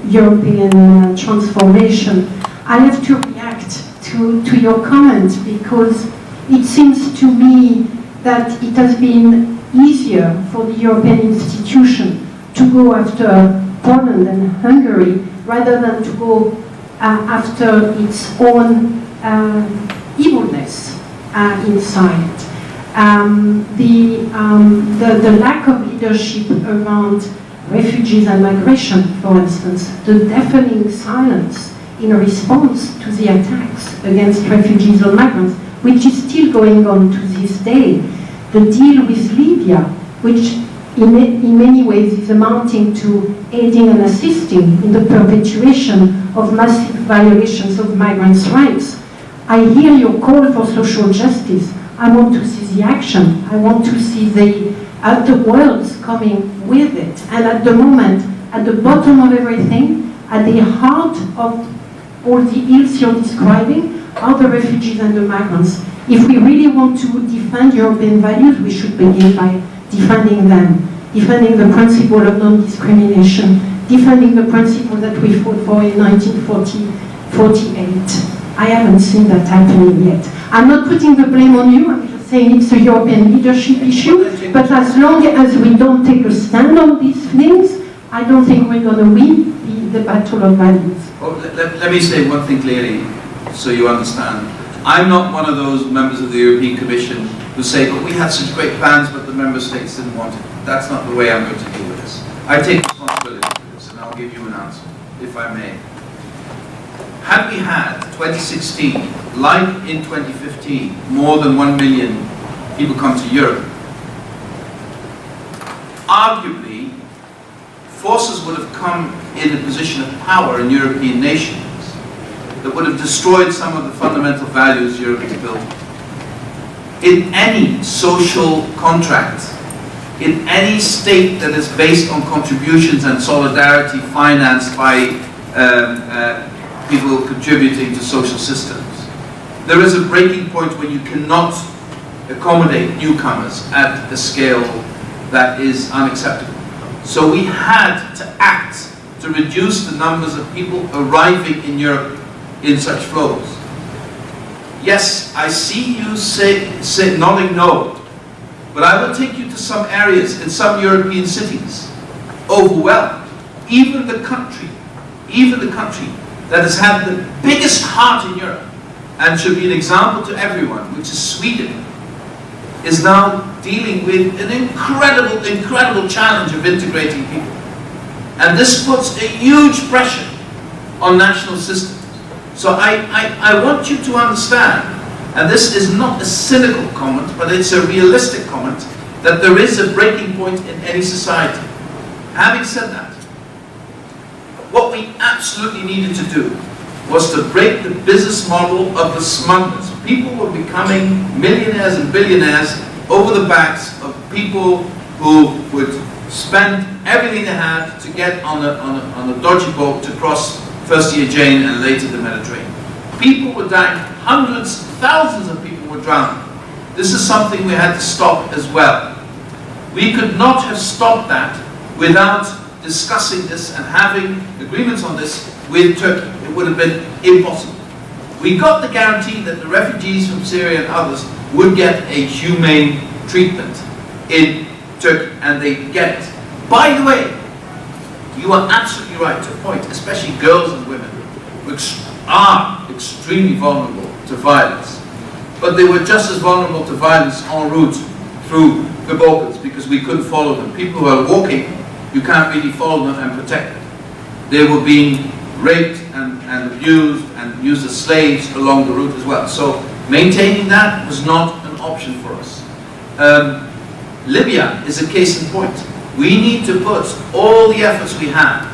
[SPEAKER 6] European transformation, I have to react to your comment because it seems to me that it has been easier for the European institution to go after Poland and Hungary rather than to go after its own evilness inside. The lack of leadership around refugees and migration, for instance, the deafening silence in response to the attacks against refugees or migrants, which is still going on to this day. The deal with Libya, which in many ways is amounting to aiding and assisting in the perpetuation of massive violations of migrants' rights. I hear your call for social justice. I want to see the action. I want to see the world coming with it. And at the moment, at the bottom of everything, at the heart of all the ills you're describing, are the refugees and the migrants. If we really want to defend European values, we should begin by defending them, defending the principle of non-discrimination, defending the principle that we fought for in 1948. I haven't seen that happening yet. I'm not putting the blame on you, I'm just saying it's a European leadership issue, but as long as we don't take a stand on these things, I don't think we're going to win the battle of values.
[SPEAKER 3] Well, let me say one thing clearly, so you understand. I'm not one of those members of the European Commission who say, but we had such great plans, but the member states didn't want it. That's not the way I'm going to deal with this. I take responsibility for this, and I'll give you an answer, if I may. Had we had 2016, like in 2015, more than 1 million people come to Europe, arguably, forces would have come in a position of power in European nations that would have destroyed some of the fundamental values Europe is built on. In any social contract, in any state that is based on contributions and solidarity financed by people contributing to social systems, there is a breaking point when you cannot accommodate newcomers at a scale that is unacceptable. So we had to act to reduce the numbers of people arriving in Europe in such flows. Yes, I see you say nodding no, but I will take you to some areas in some European cities, overwhelmed. Even the country that has had the biggest heart in Europe and should be an example to everyone, which is Sweden, is now dealing with an incredible challenge of integrating people. And this puts a huge pressure on national systems. So I want you to understand, and this is not a cynical comment, but it's a realistic comment, that there is a breaking point in any society. Having said that, what we absolutely needed to do was to break the business model of the smugglers. People were becoming millionaires and billionaires over the backs of people who would spend everything they had to get on a dodgy boat to cross first the Aegean and later the Mediterranean. People were dying, hundreds, thousands of people were drowning. This is something we had to stop as well. We could not have stopped that without discussing this and having agreements on this with Turkey. It would have been impossible. We got the guarantee that the refugees from Syria and others would get a humane treatment in Turkey, and they get it. By the way, you are absolutely right to point, especially girls and women, which are extremely vulnerable to violence. But they were just as vulnerable to violence en route through the Balkans because we couldn't follow them. People who are walking, you can't really follow them and protect them. They were being raped and abused and used as slaves along the route as well. So maintaining that was not an option for us. Libya is a case in point. We need to put all the efforts we have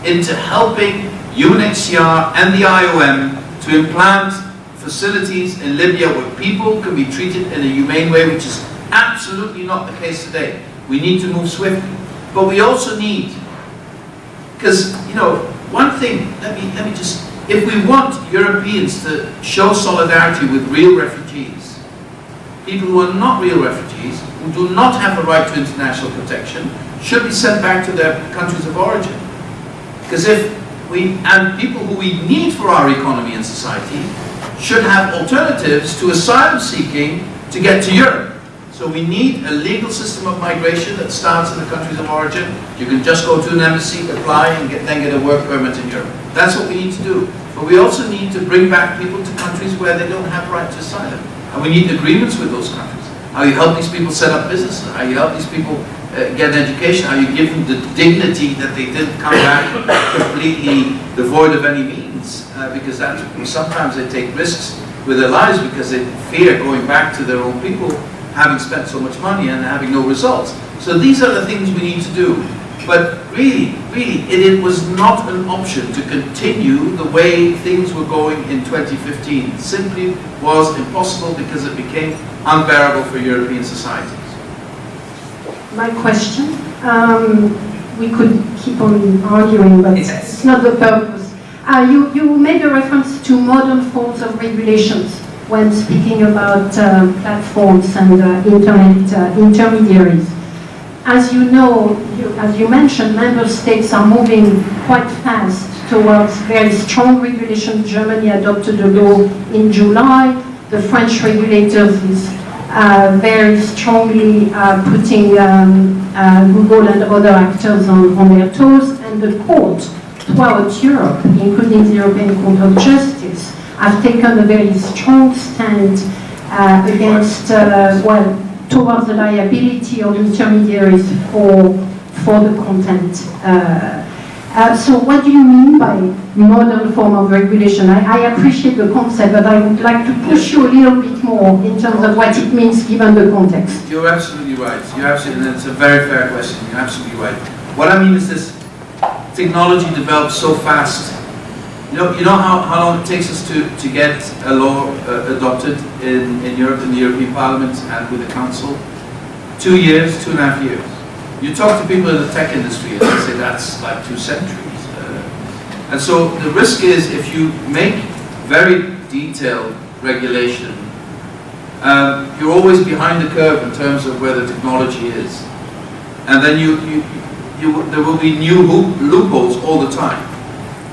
[SPEAKER 3] into helping UNHCR and the IOM to implant facilities in Libya where people can be treated in a humane way, which is absolutely not the case today. We need to move swiftly. But we also need, because, you know, one thing, let me just, if we want Europeans to show solidarity with real refugees, people who are not real refugees, who do not have a right to international protection, should be sent back to their countries of origin. Because and people who we need for our economy and society should have alternatives to asylum seeking to get to Europe. So we need a legal system of migration that starts in the countries of origin. You can just go to an embassy, apply, and then get a work permit in Europe. That's what we need to do. But we also need to bring back people to countries where they don't have right to asylum. And we need agreements with those countries. How you help these people set up businesses, how you help these people get an education, how you give them the dignity that they didn't come back completely devoid of any means, because sometimes they take risks with their lives because they fear going back to their own people, having spent so much money and having no results. So these are the things we need to do. But really, it was not an option to continue the way things were going in 2015. It simply was impossible because it became unbearable for European societies.
[SPEAKER 6] My question, we could keep on arguing, but
[SPEAKER 3] Yes.
[SPEAKER 6] it's not the purpose. You made a reference to modern forms of regulations when speaking about platforms and internet intermediaries. As you know, as you mentioned, member states are moving quite fast towards very strong regulation. Germany adopted a law in July. The French regulators is very strongly putting Google and other actors on their toes, and the court throughout Europe, including the European Court of Justice, have taken a very strong stand against, towards the liability of intermediaries for the content. So what do you mean by modern form of regulation? I appreciate the concept, but I would like to push you a little bit more in terms of what it means given the context.
[SPEAKER 3] You're absolutely right. And it's a very fair question. You're absolutely right. What I mean is this: technology develops so fast You know how long it takes us to get a law adopted in Europe, in the European Parliament and with the Council? 2 years, 2.5 years. You talk to people in the tech industry and they say that's like 2 centuries. And so the risk is if you make very detailed regulation, you're always behind the curve in terms of where the technology is. And then there will be new loopholes all the time.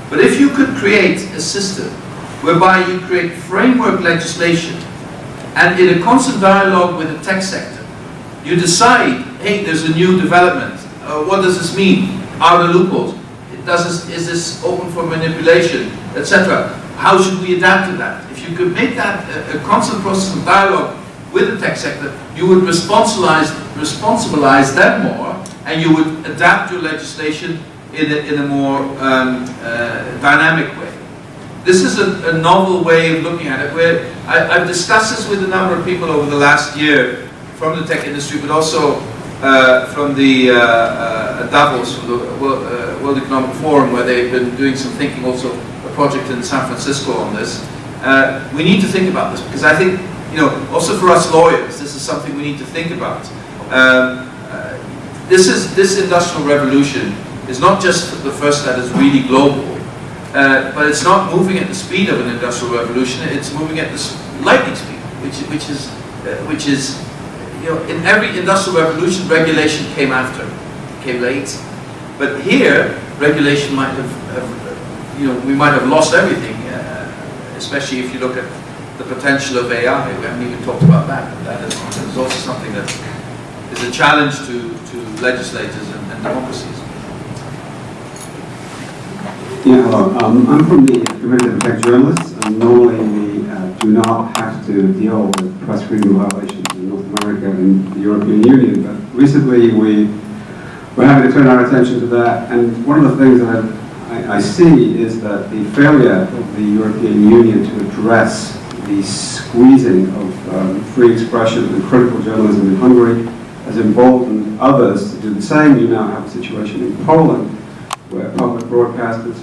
[SPEAKER 3] But if you could create a system whereby you create framework legislation and in a constant dialogue with the tech sector, you decide, hey, there's a new development. What does this mean? Are there loopholes? Is this open for manipulation, etc.? How should we adapt to that? If you could make that a constant process of dialogue with the tech sector, you would responsibilize them more, and you would adapt your legislation in a more dynamic way. This is a novel way of looking at it, where I've discussed this with a number of people over the last year from the tech industry, but also from the Davos, from the World Economic Forum, where they've been doing some thinking, also a project in San Francisco on this. We need to think about this, because I think, also for us lawyers, this is something we need to think about. This industrial revolution is not just the first that is really global, but it's not moving at the speed of an industrial revolution. It's moving at the lightning speed, which is in every industrial revolution, regulation came after, came late. But here, regulation might have we might have lost everything, especially if you look at the potential of AI. We haven't even talked about that. That is also something that is a challenge to legislators and democracies.
[SPEAKER 7] Yeah, hello. I'm from the Committee of Tech Journalists, and normally we do not have to deal with press freedom violations in North America and the European Union, but recently we're having to turn our attention to that, and one of the things that I see is that the failure of the European Union to address the squeezing of free expression and critical journalism in Hungary has emboldened others to do the same. You now have a situation in Poland where public broadcasters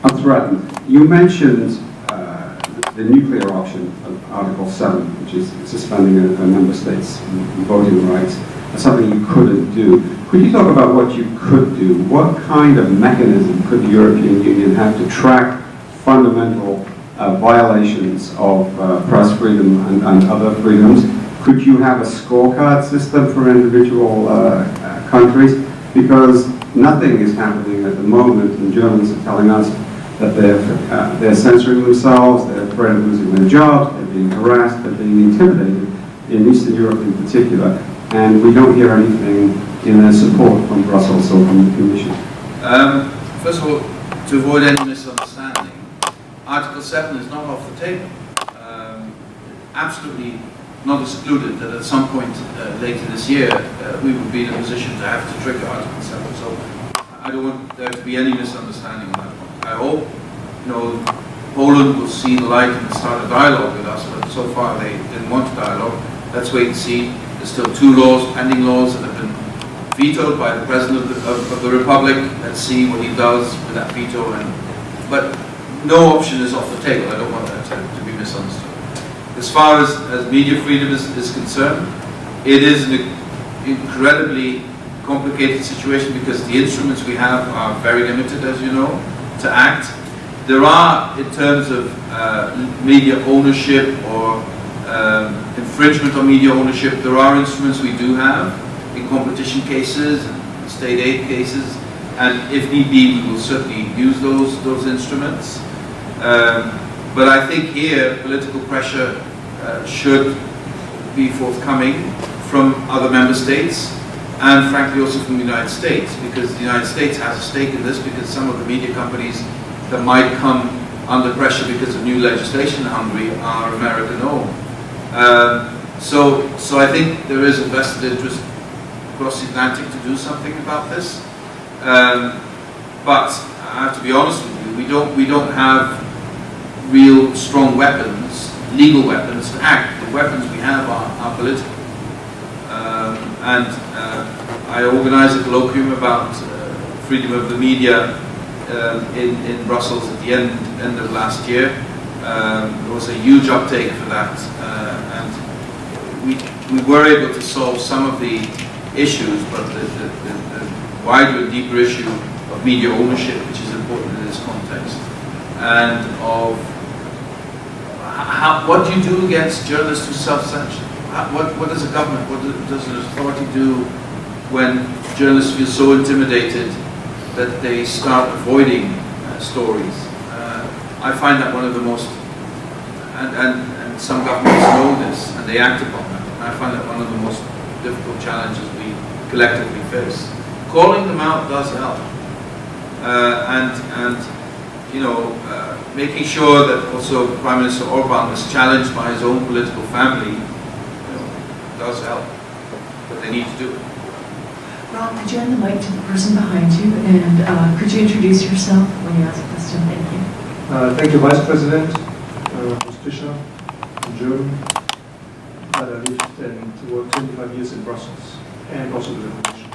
[SPEAKER 7] are threatened. You mentioned the nuclear option of Article 7, which is suspending a member state's voting rights. That's something you couldn't do. Could you talk about what you could do? What kind of mechanism could the European Union have to track fundamental violations of press freedom and other freedoms? Could you have a scorecard system for individual countries? Because nothing is happening at the moment, and journalists are telling us that they're censoring themselves, they're afraid of losing their jobs, they're being harassed, they're being intimidated, in Eastern Europe in particular, and we don't hear anything in their support from Brussels or from the Commission.
[SPEAKER 3] First of all, to avoid any misunderstanding, Article 7 is not off the table. Absolutely not excluded that at some point later this year we would be in a position to have to trigger Article 7. So I don't want there to be any misunderstanding on that point. I hope Poland will see the light and start a dialogue with us, but so far they didn't want a dialogue. Let's wait and see. There's still 2 pending laws that have been vetoed by the President of the Republic. Let's see what he does with that veto. But no option is off the table. I don't want that to be misunderstood. As far as media freedom is concerned, it is an incredibly complicated situation because the instruments we have are very limited, as you know, to act. There are, in terms of media ownership or infringement on media ownership, there are instruments we do have in competition cases and state aid cases, and if need be, we will certainly use those instruments. But I think here, political pressure should be forthcoming from other member states, and frankly also from the United States, because the United States has a stake in this, because some of the media companies that might come under pressure because of new legislation in Hungary are American-owned. So I think there is a vested interest across the Atlantic to do something about this. But I have to be honest with you, we don't have real strong weapons, legal weapons to act. The weapons we have are political. I organized a colloquium about freedom of the media in Brussels at the end of last year. There was a huge uptake for that, and we were able to solve some of the issues, but the wider and deeper issue of media ownership, which is important in this context, and of what do you do against journalists who self-censor? What does a government, what does an authority do when journalists feel so intimidated that they start avoiding stories? I find that one of the most, and some governments know this and they act upon that. I find that one of the most difficult challenges we collectively face. Calling them out does help, and you know, making sure that also Prime Minister Orban was challenged by his own political family, you know, does help, but they need to do it.
[SPEAKER 2] Rob, could you hand the mic to the person behind you, and could you introduce yourself when you ask a question? Thank you.
[SPEAKER 8] Thank you, Vice President. Horst Fischer, I'm German, but I lived and worked 25 years in Brussels and also the Revolution.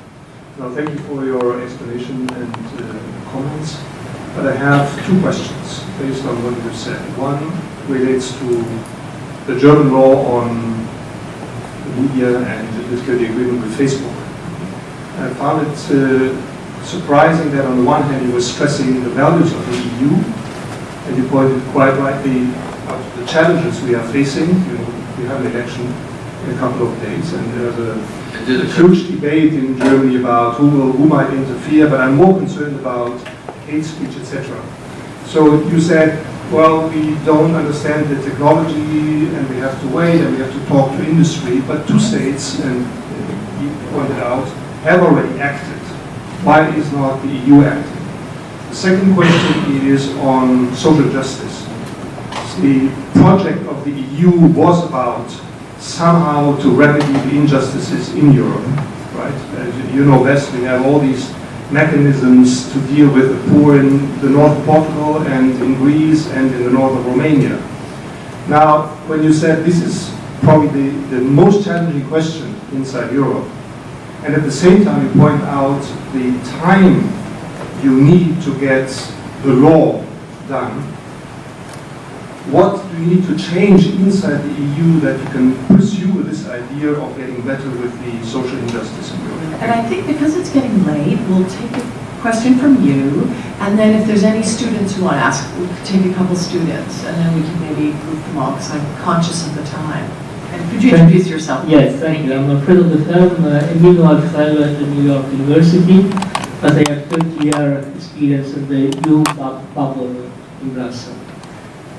[SPEAKER 8] Now, thank you for your explanation and comments, but I have two questions based on what you said. One relates to the German law on the media and the agreement with Facebook. I found it surprising that on the one hand you were stressing the values of the EU, and you pointed quite rightly out the challenges we are facing. You know, we have an election in a couple of days, and there's a huge debate in Germany about who might interfere, but I'm more concerned about hate speech, etc. So you said, well, we don't understand the technology, and we have to wait, and we have to talk to industry, but two states, and you pointed out, have already acted. Why is not the EU acting? The second question is on social justice. The project of the EU was about somehow to remedy the injustices in Europe, right? As you know best, we have all these mechanisms to deal with the poor in the north of Portugal and in Greece and in the north of Romania. Now, when you said this is probably the most challenging question inside Europe, and at the same time you point out the time you need to get the law done, what do you need to change inside the EU that you can pursue this idea of getting better with the social injustice in Europe?
[SPEAKER 2] And I think because it's getting late, we'll take a question from you, and then if there's any students who want to ask, we could take a couple students, and then we can maybe group them all, because I'm conscious of the time. And could you introduce yourself?
[SPEAKER 9] Yes, thank you. I'm a friend of the firm, Emmanuel Fellow at the New York University, but I have 30-year experience in the EU bubble in Brussels.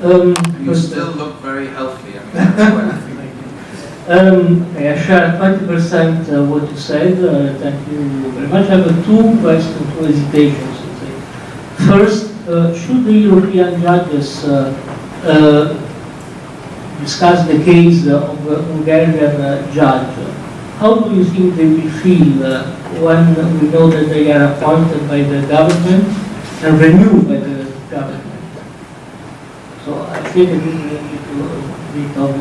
[SPEAKER 3] You still look very healthy. I mean, that's quite a thing.
[SPEAKER 9] I share 20% what you said. Thank you very much. I have two questions, two hesitations. First, should the European judges discuss the case of a Hungarian judge? How do you think they will feel when we know that they are appointed by the government and renewed by the government? So I think it will be a bit of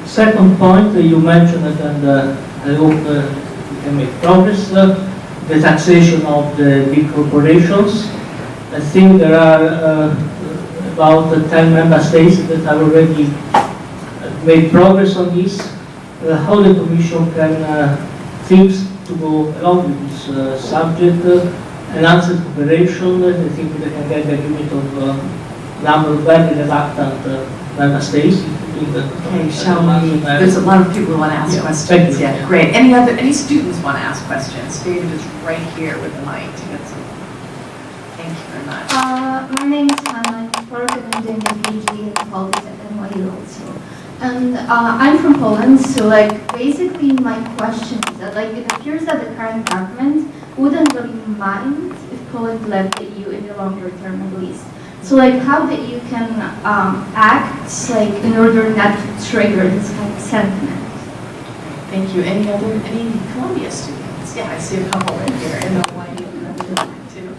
[SPEAKER 9] second point, you mentioned it, and I hope we can make progress, the taxation of the big corporations. I think there are about 10 member states that have already made progress on this. How the Commission can think to go along with this subject, enhance cooperation. I think they can get the agreement of number of very reluctant member states.
[SPEAKER 2] Okay, shall we? There's a lot of people who want to ask questions. Yeah, great. Any students want to ask questions? David is right here with the mic to get some. Thank you very much.
[SPEAKER 5] My name is Hannah. I'm doing a PhD in politics at NYU also. And I'm from Poland, so basically my question is that it appears that the current government wouldn't really mind if Poland left the EU in the longer term at least. So how the EU can act in order not to trigger this kind of sentiment.
[SPEAKER 2] Thank you. Any Columbia students? Yeah, I see a couple right here in the white too.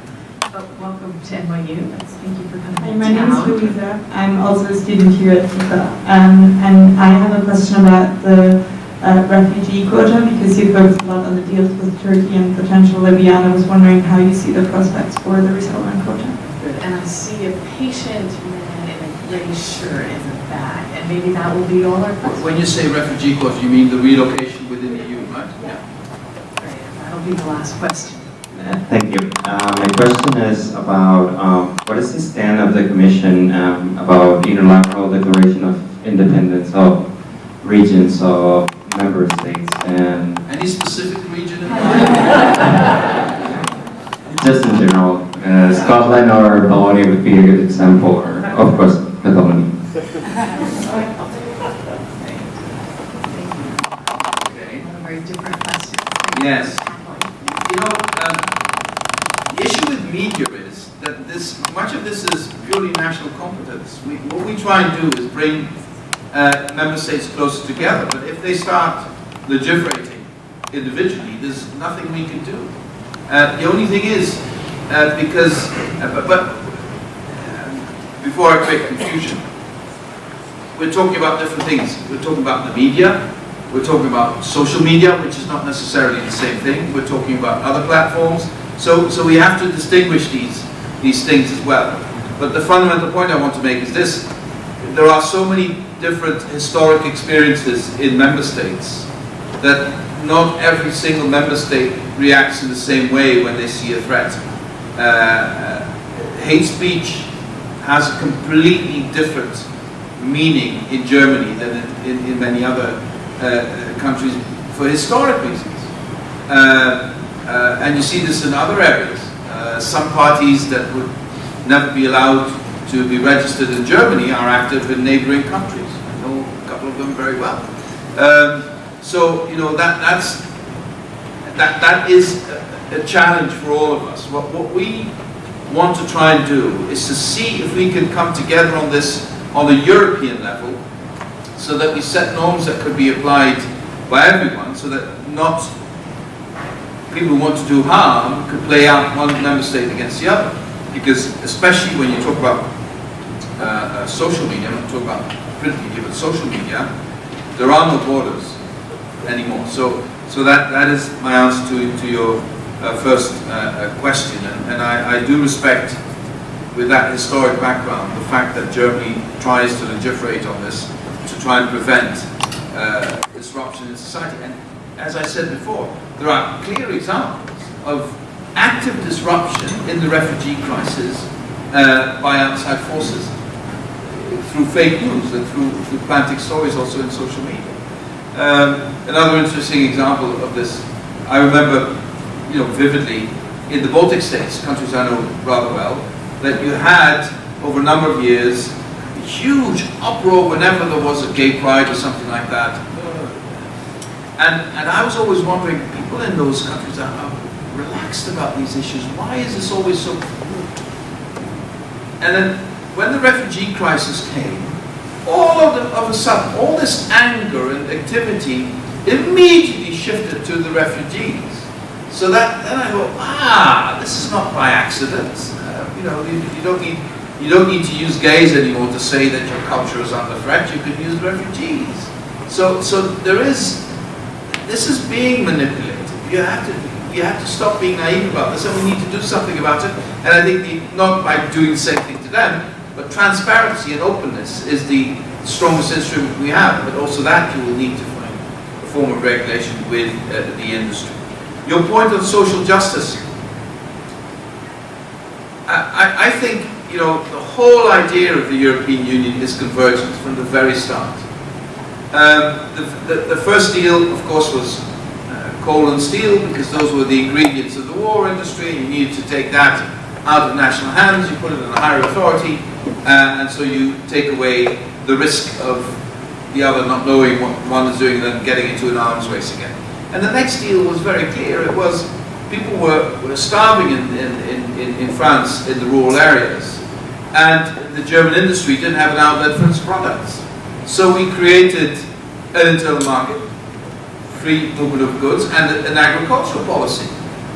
[SPEAKER 2] But welcome to NYU. Thank you for coming.
[SPEAKER 10] Hi, my name is Louisa. I'm also a student here at SIPA. And I have a question about the refugee quota, because you focused a lot on the deals with Turkey and potential Libya, and I was wondering how you see the prospects for the resettlement quota.
[SPEAKER 2] And I see a patient man in a gray shirt in the back, and maybe that will be all our questions.
[SPEAKER 3] When you say refugee quota, you mean the relocation within the EU, right? Yeah.
[SPEAKER 2] Great, that'll be the last question.
[SPEAKER 11] Thank you. My question is about what is the stand of the Commission about unilateral declaration of independence of regions or member states, and
[SPEAKER 3] Any specific region in mind?
[SPEAKER 11] just in general, Scotland or Bologna would be a good example, or of course Catalonia.
[SPEAKER 3] Okay.
[SPEAKER 2] Very different question.
[SPEAKER 3] Yes. You know, the issue with media is that much of this is purely national competence. What we try and do is bring member states closer together, but if they start legiferating individually, there's nothing we can do. The only thing is, before I create confusion, we're talking about different things. We're talking about the media, we're talking about social media, which is not necessarily the same thing. We're talking about other platforms. So we have to distinguish these things as well. But the fundamental point I want to make is this: there are so many different historic experiences in member states that not every single member state reacts in the same way when they see a threat. Hate speech has a completely different meaning in Germany than in many other countries for historic reasons. And you see this in other areas. Some parties that would never be allowed to be registered in Germany are active in neighboring countries. I know a couple of them very well. So you know that is a challenge for all of us. What we want to try and do is to see if we can come together on this on a European level, so that we set norms that could be applied by everyone, so that not people who want to do harm could play out one member state against the other. Because especially when you talk about social media, I'm not talking about print media, but social media, there are no borders anymore. So that is my answer to your first question. And I do respect, with that historic background, the fact that Germany tries to legiferate on this to try and prevent disruption in society. And as I said before, there are clear examples of active disruption in the refugee crisis by outside forces through fake news and through planting stories also in social media. Another interesting example of this, I remember, vividly, in the Baltic states, countries I know rather well, that you had, over a number of years, a huge uproar whenever there was a gay pride or something like that. And I was always wondering, people in those countries are relaxed about these issues. Why is this always so cool? And then, when the refugee crisis came, all of a sudden, all this anger and activity immediately shifted to the refugees. So that then I thought, this is not by accident. You don't need to use gays anymore to say that your culture is under threat. You can use refugees. So this is being manipulated. You have to stop being naive about this, and we need to do something about it. And I think not by doing the same thing to them, but transparency and openness is the strongest instrument we have. But also that you will need to find a form of regulation with the industry. Your point on social justice, I think the whole idea of the European Union is convergence from the very start. The first deal, of course, was coal and steel, because those were the ingredients of the war industry. You needed to take that out of national hands, you put it in a higher authority, and so you take away the risk of the other not knowing what one is doing and then getting into an arms race again. And the next deal was very clear. It was people were starving in France in the rural areas, and the German industry didn't have an outlet for its products. So we created an internal market, free movement of goods, and an agricultural policy.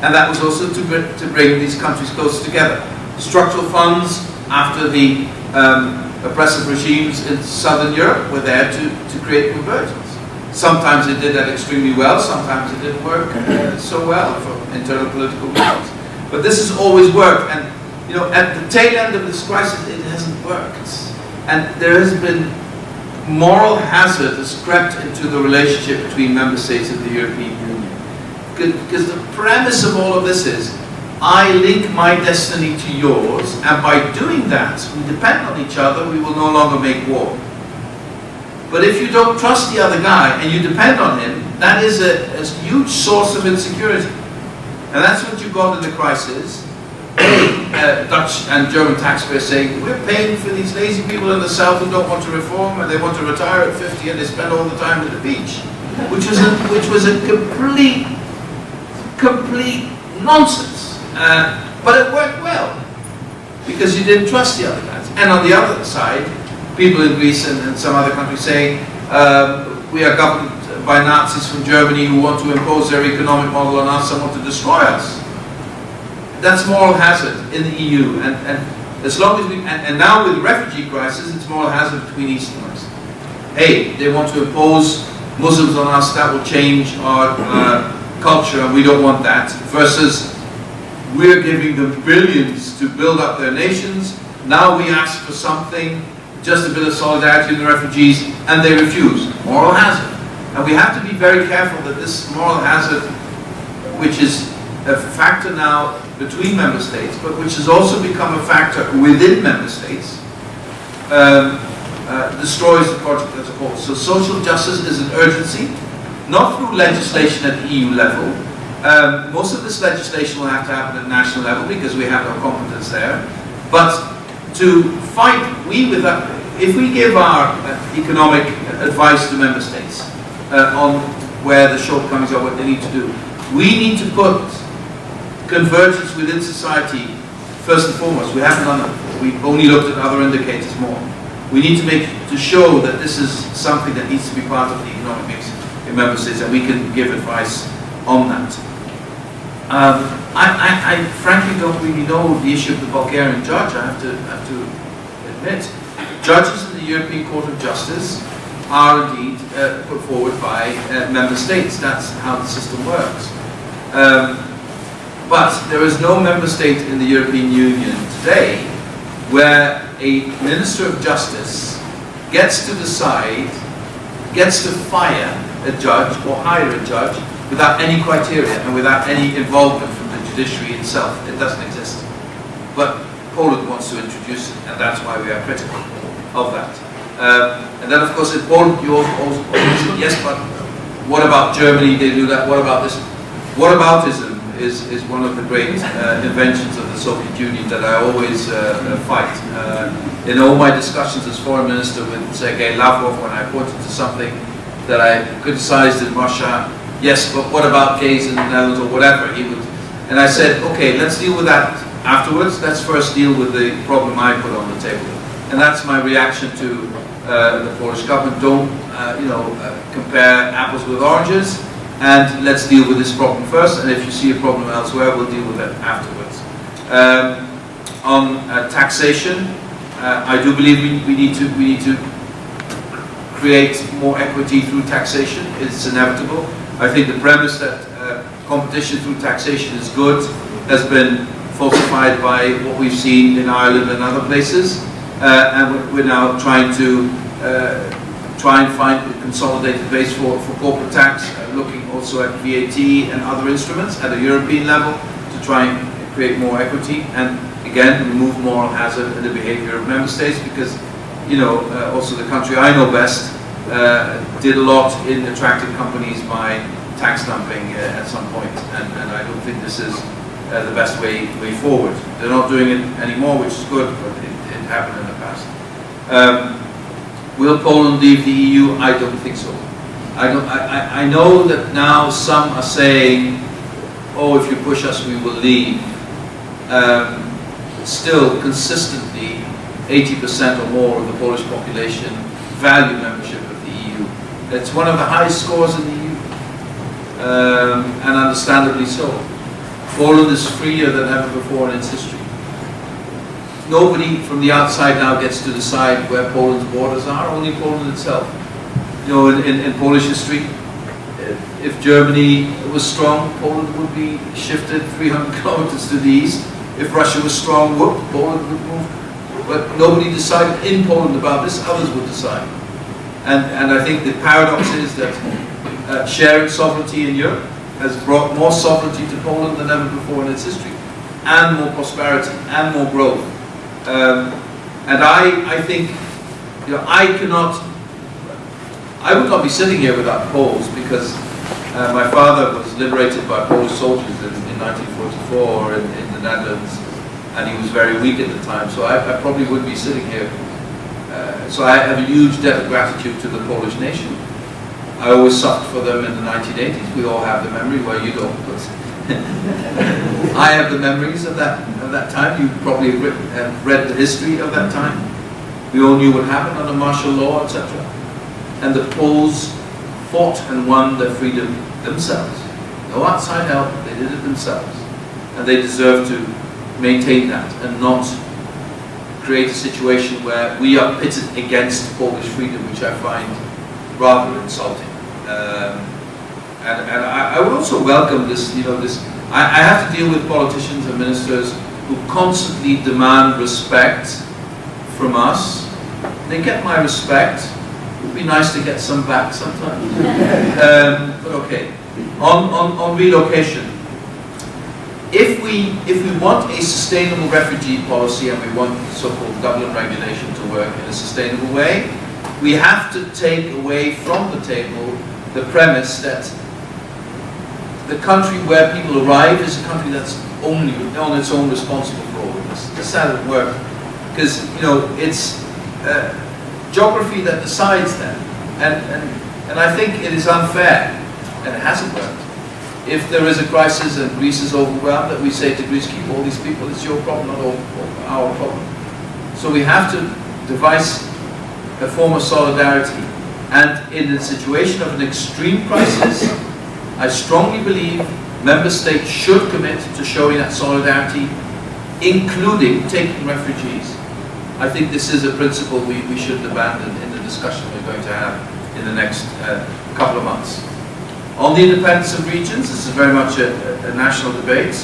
[SPEAKER 3] And that was also to bring these countries closer together. Structural funds, after the oppressive regimes in southern Europe, were there to create convergence. Sometimes it did that extremely well, sometimes it didn't work so well for internal political reasons. But this has always worked, and at the tail end of this crisis, it hasn't worked. And there has been moral hazard has crept into the relationship between member states of the European Union. Because the premise of all of this is, I link my destiny to yours, and by doing that, we depend on each other, we will no longer make war. But if you don't trust the other guy and you depend on him, that is a huge source of insecurity. And that's what you got in the crisis. Dutch and German taxpayers saying, we're paying for these lazy people in the south who don't want to reform and they want to retire at 50 and they spend all the time at the beach. Which was a complete nonsense. But it worked well, because you didn't trust the other guys. And on the other side, people in Greece and some other countries saying, we are governed by Nazis from Germany who want to impose their economic model on us and want to destroy us. That's moral hazard in the EU. And as long as and now with the refugee crisis, it's moral hazard between East and West. Hey, they want to impose Muslims on us, that will change our culture, and we don't want that. Versus, we're giving them billions to build up their nations. Now we ask for something, just a bit of solidarity with the refugees, and they refuse. Moral hazard. And we have to be very careful that this moral hazard, which is a factor now between member states, but which has also become a factor within member states, destroys the project as a whole. So social justice is an urgency, not through legislation at the EU level. Most of this legislation will have to happen at national level because we have no competence there. But to fight, if we give our economic advice to member states on where the shortcomings are, what they need to do, we need to put convergence within society first and foremost. We haven't done that before. We've only looked at other indicators more. We need to show that this is something that needs to be part of the economic mix in member states, and we can give advice on that. I frankly don't really know the issue of the Bulgarian judge, I have to admit. Judges in the European Court of Justice are indeed put forward by member states. That's how the system works. But there is no member state in the European Union today where a Minister of Justice gets to decide, gets to fire a judge or hire a judge without any criteria and without any involvement from the judiciary itself. It doesn't exist. But Poland wants to introduce it, and that's why we are critical of that. And then, of course, in Poland, you also say, yes, but what about Germany? They do that. What about this? Whataboutism is one of the great inventions of the Soviet Union that I always fight. In all my discussions as foreign minister with Sergei Lavrov, when I pointed to something that I criticized in Russia, yes, but what about gays in the Netherlands or whatever, he would, and I said, okay, let's deal with that afterwards. Let's first deal with the problem I put on the table. And that's my reaction to the Polish government. Don't, compare apples with oranges. And let's deal with this problem first, and if you see a problem elsewhere, we'll deal with it afterwards. On taxation, I do believe we need to create more equity through taxation. It's inevitable. I think the premise that competition through taxation is good has been falsified by what we've seen in Ireland and other places, and we're now trying to find a consolidated base for corporate tax, looking also at VAT and other instruments at a European level to try and create more equity, and again, remove moral hazard in the behavior of member states, because, also the country I know best did a lot in attracting companies by tax dumping at some point, and I don't think this is the best way forward. They're not doing it anymore, which is good, but it happened in the past. Will Poland leave the EU? I don't think so. I know that now some are saying, oh, if you push us, we will leave. Still, consistently, 80% or more of the Polish population value membership of the EU. It's one of the highest scores in the EU, and understandably so. Poland is freer than ever before in its history. Nobody from the outside now gets to decide where Poland's borders are, only Poland itself. You know, in Polish history, if Germany was strong, Poland would be shifted 300 kilometers to the east. If Russia was strong, whoop, Poland would move. But nobody decided in Poland about this, others would decide. And I think the paradox is that sharing sovereignty in Europe has brought more sovereignty to Poland than ever before in its history, and more prosperity, and more growth. And I think, you know, I would not be sitting here without Poles, because my father was liberated by Polish soldiers in 1944 in the Netherlands, and he was very weak at the time, so I probably wouldn't be sitting here. So I have a huge debt of gratitude to the Polish nation. I always suffered for them in the 1980s. We all have the memory, well, you don't, but I have the memories of that time. You probably have read the history of that time. We all knew what happened under martial law, etc. And the Poles fought and won their freedom themselves. No outside help, they did it themselves. And they deserve to maintain that and not create a situation where we are pitted against Polish freedom, which I find rather insulting. And I would also welcome this, you know, I have to deal with politicians and ministers who constantly demand respect from us. They get my respect. It would be nice to get some back sometimes. But okay. On relocation, if we want a sustainable refugee policy and we want so-called Dublin regulation to work in a sustainable way, we have to take away from the table the premise that the country where people arrive is a country that's only on its own responsible for all of this. This doesn't work, because, you know, it's geography that decides that, and I think it is unfair, and it hasn't worked. If there is a crisis and Greece is overwhelmed, that we say to Greece, keep all these people, it's your problem, not all our problem. So we have to devise a form of solidarity. And in a situation of an extreme crisis, I strongly believe member states should commit to showing that solidarity, including taking refugees. I think this is a principle we should abandon in the discussion we're going to have in the next couple of months. On the independence of regions, this is very much a national debate.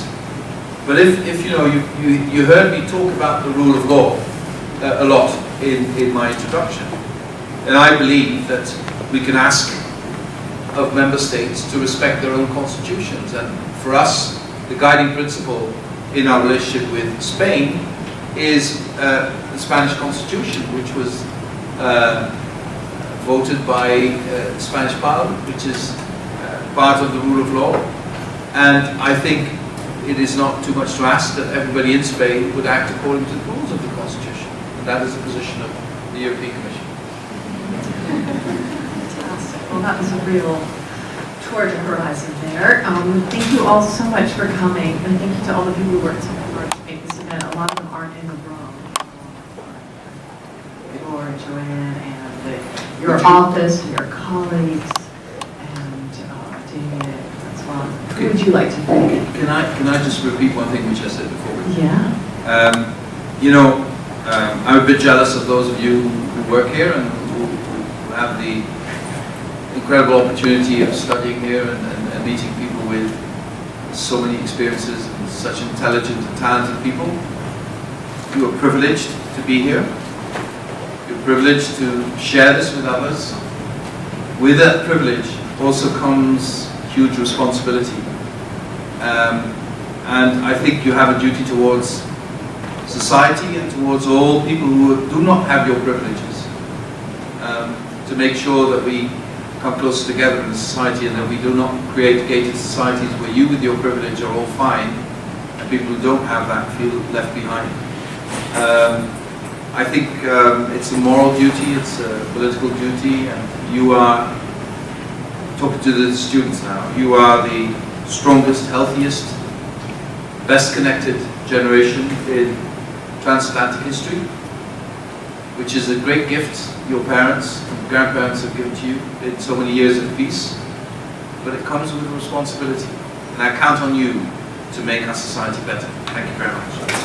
[SPEAKER 3] But if you know, you heard me talk about the rule of law a lot in my introduction. And I believe that we can ask of member states to respect their own constitutions. And for us, the guiding principle in our relationship with Spain is the Spanish Constitution, which was voted by the Spanish Parliament, which is part of the rule of law. And I think it is not too much to ask that everybody in Spain would act according to the rules of the Constitution. And that is the position of the European Commission.
[SPEAKER 2] Fantastic. Well, that was a real tour to horizon there. Thank you all so much for coming, and thank you to all the people who worked so hard to make this event. A lot of them aren't in the room. For Joanne and your office, your colleagues, and David, Francois. Who would you like to thank?
[SPEAKER 3] Can I just repeat one thing which I said before?
[SPEAKER 2] Yeah.
[SPEAKER 3] You know, I'm a bit jealous of those of you who work here and who have the incredible opportunity of studying here and meeting people with so many experiences and such intelligent and talented people. You are privileged to be here. You're privileged to share this with others. With that privilege also comes huge responsibility. And I think you have a duty towards society and towards all people who do not have your privileges, to make sure that we come closer together in the society and that we do not create gated societies where you with your privilege are all fine and people who don't have that feel left behind. I think it's a moral duty, it's a political duty, and you are, talking to the students now, you are the strongest, healthiest, best connected generation in transatlantic history, which is a great gift your parents and grandparents have given to you in so many years of peace, but it comes with a responsibility, and I count on you to make our society better. Thank you very much.